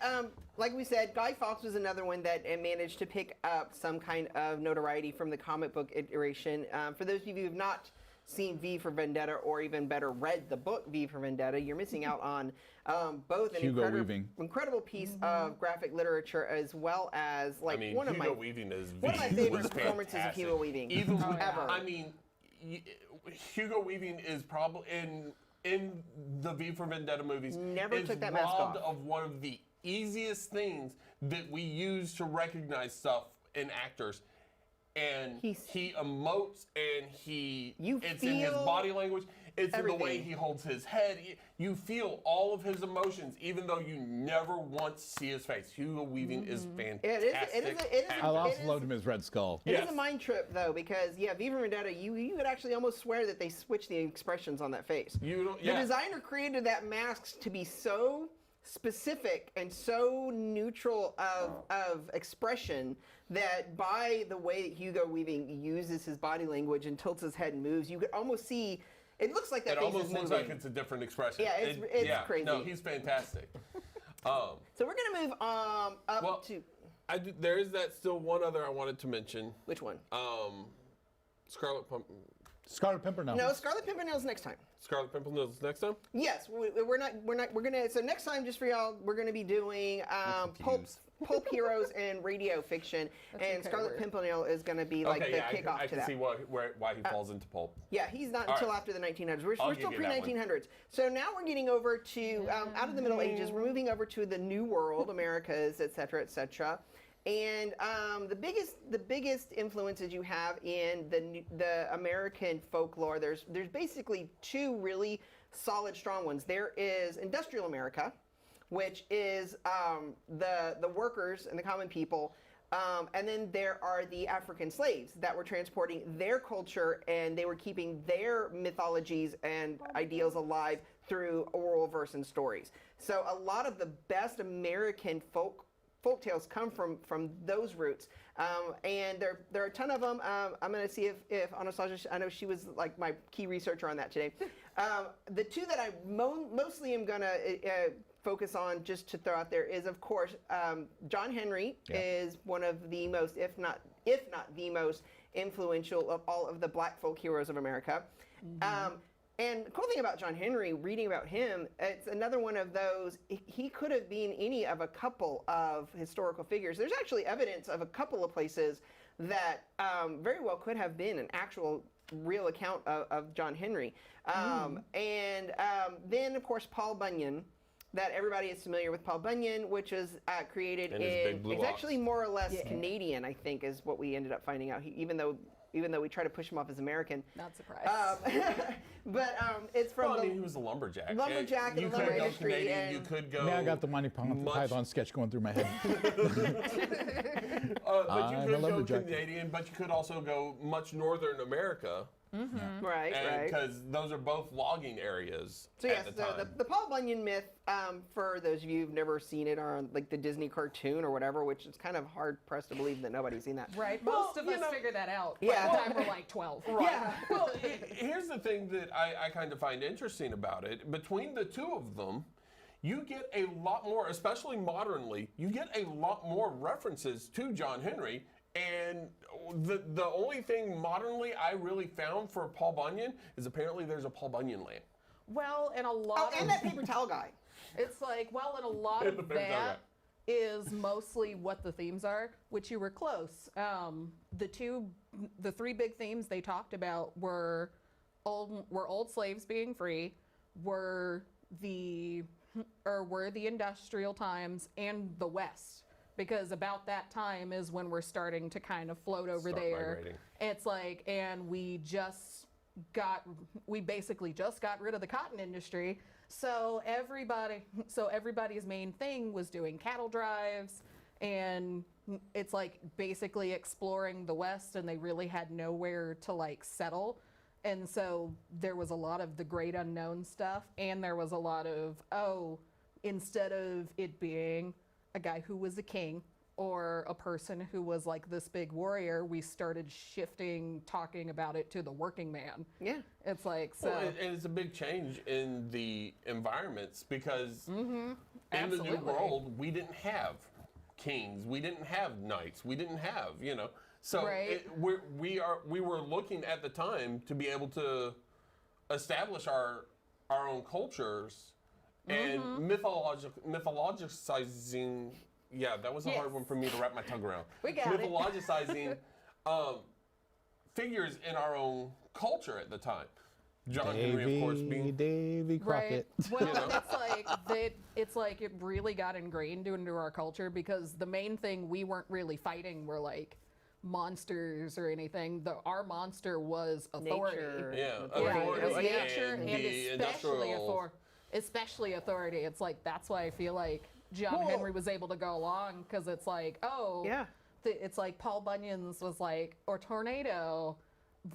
like we said, Guy Fawkes was another one that managed to pick up some kind of notoriety from the comic book iteration. For those of you who have not seen V for Vendetta, or even better, read the book V for Vendetta, you're missing out on both an incredible piece of graphic literature, as well as one of my favorite performances of Hugo Weaving ever. I mean, Hugo Weaving is probably in the V for Vendetta movies. Never took that mask off. Of one of the easiest things that we use to recognize stuff in actors. And he emotes, and it's in his body language. It's in the way he holds his head. You feel all of his emotions, even though you never once see his face. Hugo Weaving is fantastic. I also loved him as Red Skull. It is a mind trip, though, because, V for Vendetta, you could actually almost swear that they switched the expressions on that face. The designer created that mask to be so specific and so neutral of expression that by the way that Hugo Weaving uses his body language and tilts his head and moves, you could almost see, it looks like that face is moving. It almost looks like it's a different expression. Yeah, it's crazy. No, he's fantastic. So we're going to move up to... there is still one other I wanted to mention. Which one? Scarlet Pimpernel. No, Scarlet Pimpernel's next time. Scarlet Pimpernel's next time? Yes, we're gonna. So next time, just for y'all, we're gonna be doing pulp heroes and radio fiction, and Scarlet Pimpernel is gonna be like the kickoff I to that. can see why he falls into pulp. Yeah, he's not until after the 1900s. We're still pre-1900s. So now we're getting over to out of the Middle Ages. We're moving over to the New World, Americas, etc., etc. And the biggest influences you have in the American folklore, there's basically two really solid, strong ones. There is industrial America, which is the workers and the common people, and then there are the African slaves that were transporting their culture, and they were keeping their mythologies and ideals alive through oral verse and stories. So a lot of the best American folk tales come from those roots, and there are a ton of them. I'm going to see if Anastasia, I know she was like my key researcher on that today. The two that I mostly am going to focus on, just to throw out there, is of course John Henry is one of the most, if not the most influential of all of the Black folk heroes of America. And the cool thing about John Henry, reading about him, it's another one of those, he could have been any of a couple of historical figures. There's actually evidence of a couple of places that very well could have been an actual real account of John Henry. And then, of course, Paul Bunyan, that everybody is familiar with Paul Bunyan, which was created it's actually more or less Canadian, I think, is what we ended up finding out, even though we try to push him off as American. Not surprised. But it's from he was a lumberjack. Lumberjack in the lumber industry. Canadian, you could go... Now I got the Monty Python sketch going through my head. But you could go Canadian, but you could also go much northern America. Right. Because those are both logging areas. So yes, the Paul Bunyan myth, for those of you who've never seen it, or like the Disney cartoon or whatever, which is kind of hard pressed to believe that nobody's seen that. Right. Most of us figured that out by the time we're like 12. Right. Yeah. Well, here's the thing that I kind of find interesting about it. Between the two of them, you get a lot more, especially modernly, you get a lot more references to John Henry. And the only thing modernly I really found for Paul Bunyan is apparently there's a Paul Bunyan land. Well, and a lot and that paper towel guy. It's like, well, and a lot of that is mostly what the themes are, which you were close. The three big themes they talked about were old slaves being free, were the industrial times, and the West. Because about that time is when we're starting to kind of float over there. Migrating. It's like, and we just we basically just got rid of the cotton industry. So everybody's main thing was doing cattle drives, and it's like basically exploring the West, and they really had nowhere to like settle. And so there was a lot of the great unknown stuff, and there was a lot of, instead of it being a guy who was a king or a person who was like this big warrior, we started shifting talking about it to the working man. Yeah. It's like, so. Well, and it's a big change in the environments because in the New Absolutely. World, we didn't have kings, we didn't have knights, we didn't have, So Right. we were looking at the time to be able to establish our own cultures and mythologicizing. Yeah, that was a hard Yes. one for me to wrap my tongue around. We got it. Mythologicizing figures in our own culture at the time. John Henry, of course, being Davy Crockett. Right. Well, it's like it really got ingrained into our culture because the main thing we weren't really fighting were like monsters or anything. Our monster was authority. Nature. Yeah, Yeah, authority it was nature and and the especially authority. It's like that's why I feel like John Well- Henry was able to go along because it's like, Yeah. it's like Paul Bunyan's was like, or Tornado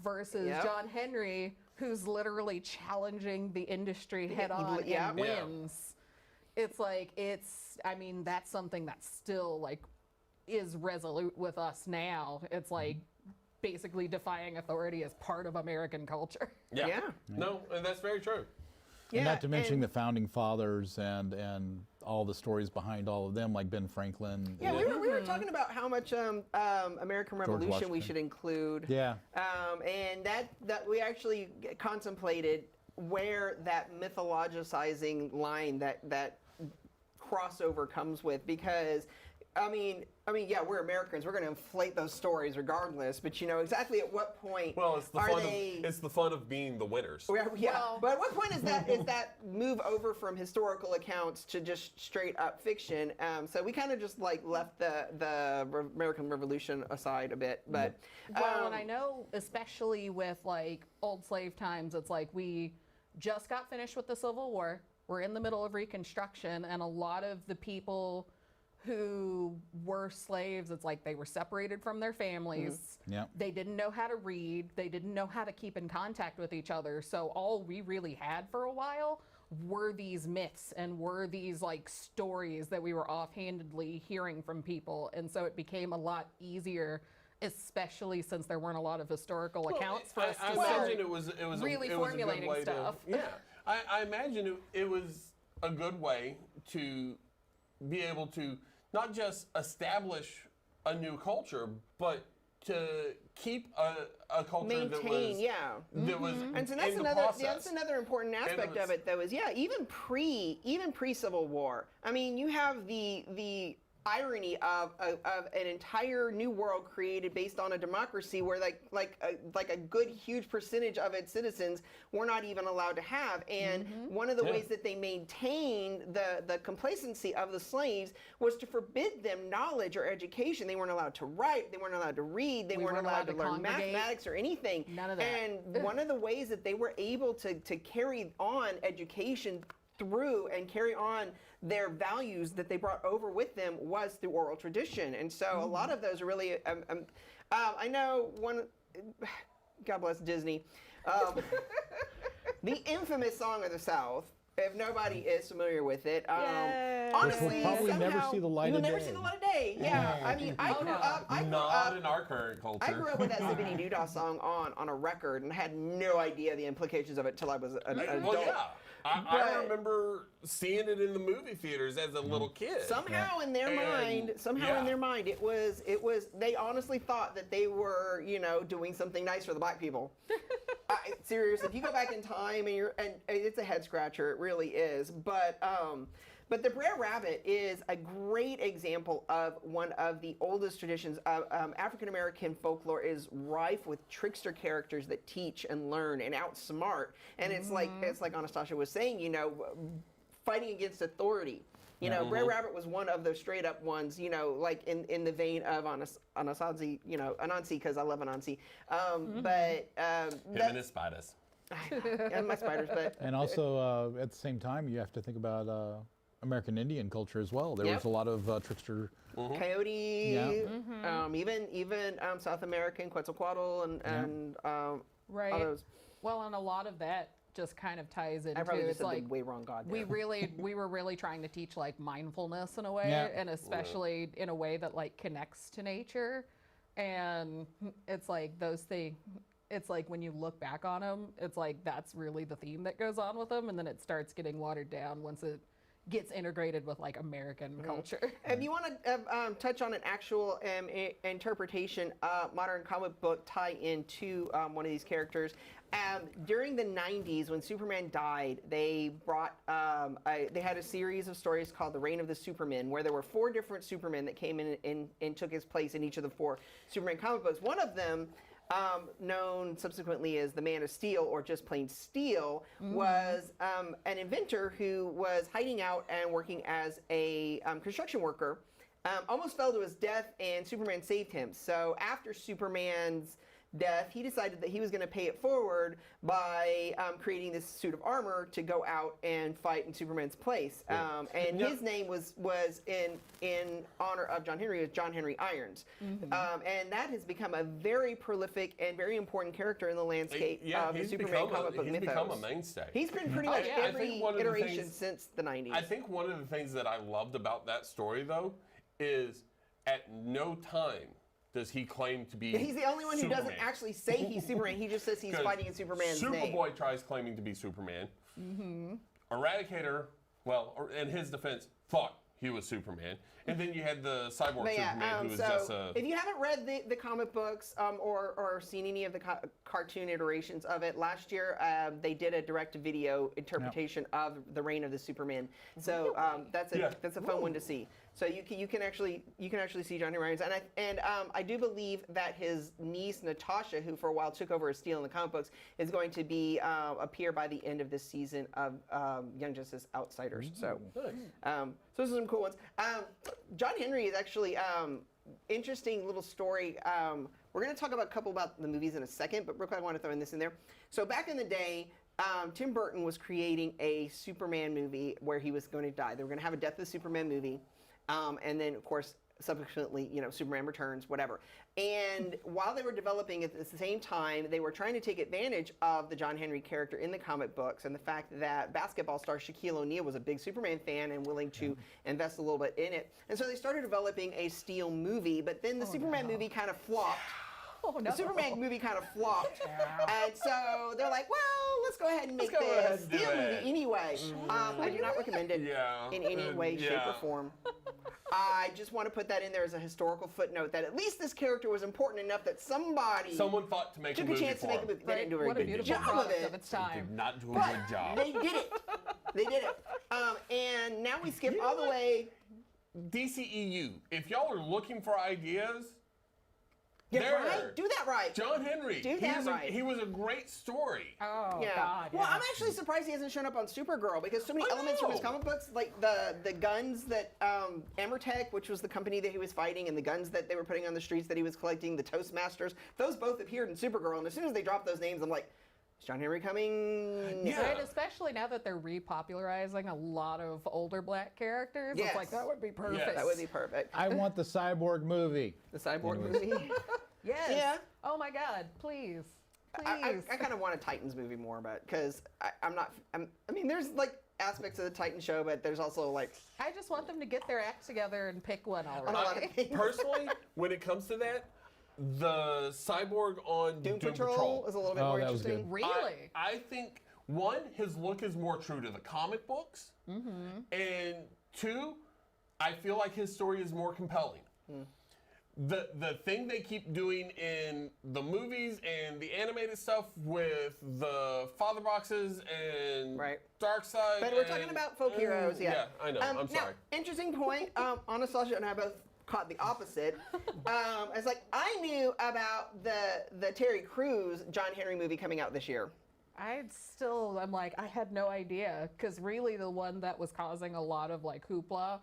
versus Yep. John Henry, who's literally challenging the industry head on Yep. and wins. It's like, I mean, that's something that still like is resolute with us now. It's like basically defying authority as part of American culture. Yeah. Yeah. No, and that's very true. And not to mention and- the founding fathers and all the stories behind all of them, like Ben Franklin. Yeah, we were talking about how much American Revolution we Washington. should include. Yeah. And that we actually contemplated where that mythologicizing line that crossover comes with, because I mean, yeah, we're Americans. We're going to inflate those stories regardless. But exactly at what point Well, it's the are fun. they? It's the fun of being the winners. Yeah, Well- but at what point is that move over from historical accounts to just straight up fiction? So we kind of just like left the American Revolution aside a bit. But Well, and I know, especially with like old slave times, it's like we just got finished with the Civil War. We're in the middle of Reconstruction, and a lot of the people who were slaves, it's like they were separated from their families. Yeah. They didn't know how to read. They didn't know how to keep in contact with each other. So all we really had for a while were these myths and were these like stories that we were offhandedly hearing from people. And so it became a lot easier, especially since there weren't a lot of historical accounts for us I to start imagine it was really it was a good formulating way stuff. I imagine it was a good way to be able to not just establish a new culture, but to keep a culture that maintain, was yeah. that was And so that's in the another process. that's another important aspect was- of it, though, is even pre Civil War. I mean, you have the irony of an entire new world created based on a democracy where like a good huge percentage of its citizens were not even allowed to have. And one of the Yeah. ways that they maintained the complacency of the slaves was to forbid them knowledge or education. They weren't allowed to write, they weren't allowed to read, they We weren't weren't allowed to allowed to learn congregate. mathematics or anything. None of that. And one of the ways that they were able to carry on education through and carry on their values that they brought over with them was through oral tradition. And so a lot of those are really, I know one, God bless Disney, the infamous Song of the South. If nobody is familiar with it, Yay. honestly, Which will probably never somehow- see the light will of never day. see the light of day. Yeah, I mean, I Oh, grew no. up. Not in our current culture. I grew up with that Zippity Doo-Dah song on a record and had no idea the implications of it till I was an adult. Well, yeah. I But- remember seeing it in the movie theaters as a little kid. Somehow in their And- mind, yeah. it was. They honestly thought that they were, doing something nice for the black people. Seriously, if you go back in time and it's a head scratcher, it really is. But the Brer Rabbit is a great example of one of the oldest traditions of African American folklore. Is rife with trickster characters that teach and learn and outsmart. And it's like Anastasia was saying, fighting against authority. You know, Brer Rabbit was one of those straight up ones, you know, like in the vein of Anansi, you know, Anansi, because I love Anansi. But Him and his spiders. and my spiders, but And also, at the same time, you have to think about American Indian culture as well. There Yep. was a lot of Trickster. Coyote, Yeah. even South American Quetzalcoatl and Right. all those. Well, and a lot of that just kind of ties into I probably just it's said like the way wrong God there. we were really trying to teach like mindfulness in a way, Yeah. and especially in a way that like connects to nature, and it's like those things. It's like when you look back on them, it's like that's really the theme that goes on with them, and then it starts getting watered down once it gets integrated with like American culture. If you want to touch on an actual interpretation, modern comic book tie into one of these characters, during the 90s when Superman died, they brought they had a series of stories called The Reign of the Supermen, where there were 4 different Supermen that came in and took his place in each of the 4 Superman comic books. One of them, known subsequently as the Man of Steel or just plain Steel, was an inventor who was hiding out and working as a construction worker, almost fell to his death, and Superman saved him. So after Superman's death, he decided that he was going to pay it forward by creating this suit of armor to go out and fight in Superman's place. And his name was in honor of John Henry, was John Henry Irons. And that has become a very prolific and very important character in the landscape of the Superman comic book mythos. He's become a mainstay. He's been pretty much yeah. every iteration since the 90s. I think one of the things that I loved about that story, though, is at no time does he claim to be He's the only one who Superman. doesn't actually say he's Superman. He just says he's fighting in Superman's name. Superboy tries claiming to be Superman. Eradicator, in his defense, thought he was Superman. And then you had the cyborg But yeah, Superman who was so just a... if you haven't read the comic books or seen any of the cartoon iterations of it, last year they did a direct-to-video interpretation of The Reign of the Superman. So that's a fun one to see. So you can actually see Johnny Ryan's, and I do believe that his niece Natasha, who for a while took over as Steel in the comic books, is going to be appear by the end of this season of Young Justice Outsiders. So those are some cool ones. John Henry is actually interesting little story. We're going to talk about a couple about the movies in a second, but real quick, I want to throw this in there. So back in the day, Tim Burton was creating a Superman movie where he was going to die. They were going to have a Death of the Superman movie. And then, of course, subsequently, Superman Returns, whatever. And while they were developing it at the same time, they were trying to take advantage of the John Henry character in the comic books and the fact that basketball star Shaquille O'Neal was a big Superman fan and willing to invest a little bit in it. And so they started developing a Steel movie, but then the Superman movie kind of flopped. The Superman movie kind of flopped. And so they're like, well, let's go ahead and make this Steel movie anyway. I do not recommend it in any way, shape, or form. I just want to put that in there as a historical footnote that at least this character was important enough that someone thought to make took a movie chance to make a movie. They didn't do a very What a good beautiful job of product it. of its time. Did not do a But good job. they did it. They did it. And now we skip all the way. DCEU, if y'all are looking for ideas, Get there. right. Do that right. John Henry. Do that right. He was a great story. Oh Yeah. God. Well, yeah. I'm actually surprised he hasn't shown up on Supergirl because so many I elements from his know. comic books, like the guns that Amertech, which was the company that he was fighting, and the guns that they were putting on the streets that he was collecting, the Toastmasters, those both appeared in Supergirl. And as soon as they dropped those names, I'm like, is John Henry coming? Yeah. Right, especially now that they're repopularizing a lot of older black characters. Yes. It's like, that would be perfect. Yes. That would be perfect. I want the cyborg movie. The Cyborg movie. Yes. Yeah. Oh my God, please. I Please. kind of want a Titans movie more, but because I mean, there's like aspects of the Titan show, but there's also like I just want them to get their act together and pick one a lot already. of things. Personally, when it comes to that, the cyborg on Doom Patrol is a little bit more that was interesting. good. Really? I think, one, his look is more true to the comic books. And two, I feel like his story is more compelling. The thing they keep doing in the movies and the animated stuff with the father boxes and Right. Darkseid. But we're talking about folk heroes, yeah. Yeah, I know. I'm sorry. Now, interesting point. Anastasia and I both caught the opposite. It's like I knew about the Terry Crews John Henry movie coming out this year. I'm like, I had no idea, because really the one that was causing a lot of like hoopla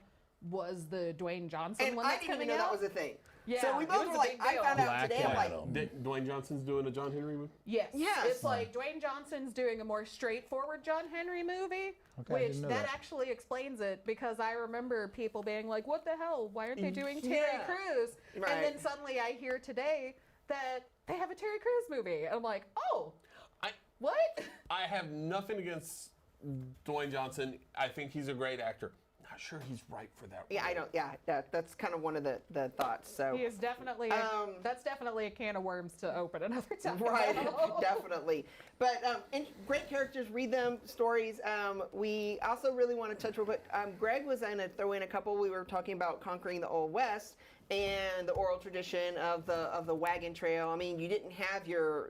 was the Dwayne Johnson And one I that's didn't even coming know out. that was a thing. Yeah, So we it both was were a like, big I deal. found out Black today, I'm like, Adam. Dwayne Johnson's doing a John Henry movie? Yes. Yes. It's like Dwayne Johnson's doing a more straightforward John Henry movie, Okay, I which didn't know that that. actually explains it, because I remember people being like, what the hell? Why aren't they doing Terry Yeah. Crews? Right. And then suddenly I hear today that they have a Terry Crews movie. And I'm like, oh, I what? I have nothing against Dwayne Johnson. I think he's a great actor. Not sure he's right for that yeah, role. I don't. Yeah, that's kind of one of the thoughts. So He is definitely, that's definitely a can of worms to open another time. right, definitely. But and great characters, read them, stories. We also really want to touch real quick. Greg was going to throw in a couple. We were talking about conquering the Old West and the oral tradition of the wagon trail. I mean, you didn't have your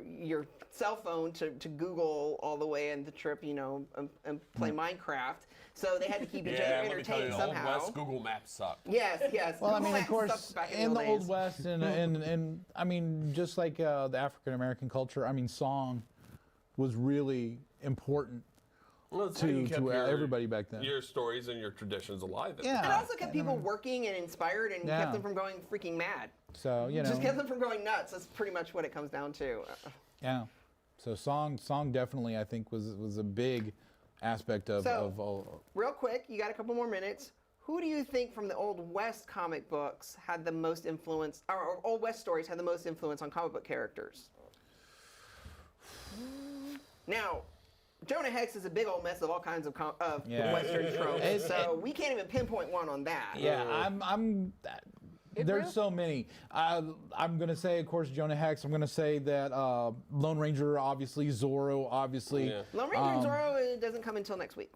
cell phone to Google all the way in the trip, and play Minecraft. So they had to keep each other Yeah, let me tell you, entertained the Old somehow. West Google Maps sucked. Yes, yes. Well, I Google mean, of Maps course, sucked back in the old Old days. West, and I mean, just like the African American culture, I mean, song was really important Well, that's how you to kept everybody back then. Your stories and your traditions alive. at the Yeah. It time. also kept people working and inspired and Yeah. kept them from going freaking mad. So Just kept them from going nuts. That's pretty much what it comes down to. yeah. So song definitely, I think, was a big aspect of So- all. Real quick, you got a couple more minutes. Who do you think from the Old West comic books had the most influence, or Old West stories had the most influence on comic book characters? Now, Jonah Hex is a big old mess of all kinds of Yeah. Western tropes, It- so we can't even pinpoint one on that. Yeah, I'm. There's really- so many. I'm gonna say, of course, Jonah Hex. I'm gonna say that Lone Ranger, obviously, Zorro, obviously. Yeah. Lone Ranger and Zorro it doesn't come until next week.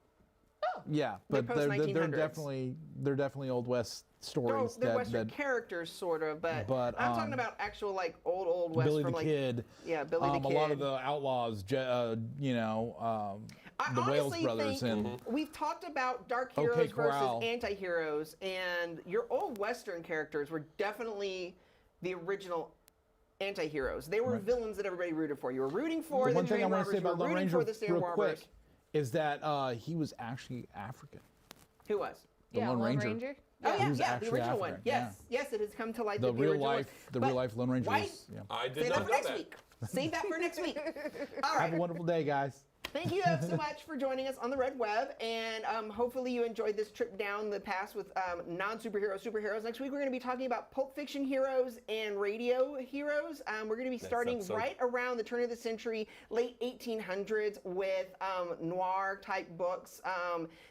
Yeah, They're but post they're 1900s. definitely Old West stories. They're Western characters, sort of, but I'm talking about actual like old West Billy from the like Kid. yeah, Billy the Kid. A lot of the outlaws, I the Wales honestly brothers, think and we've talked about dark OK heroes Corral. versus anti-heroes, and your old Western characters were definitely the original anti-heroes. They were villains that everybody rooted for. You were rooting for the the one thing I train want to robbers. say You were about Lone rooting Ranger for the stand real robbers. quick is that he was actually African. Who was? The Lone Ranger. Oh yeah, He was yeah, the actually original one. African, Yes, yes, it has come to light. The that the real original life, one. the real But life Lone Ranger. why- Was, yeah. I did Save that not for know next that. week. Save that for next week. All Have a right. wonderful day, guys. Thank you so much for joining us on the Red Web, and hopefully you enjoyed this trip down the past with superheroes. Next week we're going to be talking about Pulp Fiction heroes and radio heroes. We're going to be starting episode. right around the turn of the century, late 1800s, with noir type books.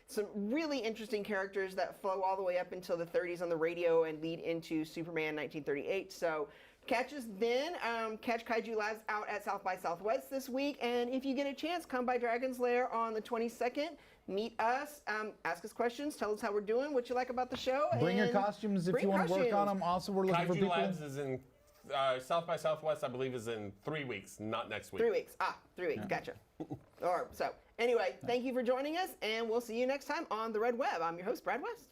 Some really interesting characters that flow all the way up until the 30s on the radio and lead into Superman 1938. So catch us then. Catch Kaiju Labs out at South by Southwest this week. And if you get a chance, come by Dragon's Lair on the 22nd. Meet us, ask us questions, tell us how we're doing, what you like about the show. Bring your and costumes if bring you want to work on costumes. them. Also, we're looking for Kaiju people. Labs is in South by Southwest, I believe, is in 3 weeks, not next week. 3 weeks. 3 weeks. Gotcha. So anyway, thank you for joining us, and we'll see you next time on the Red Web. I'm your host, Brad West.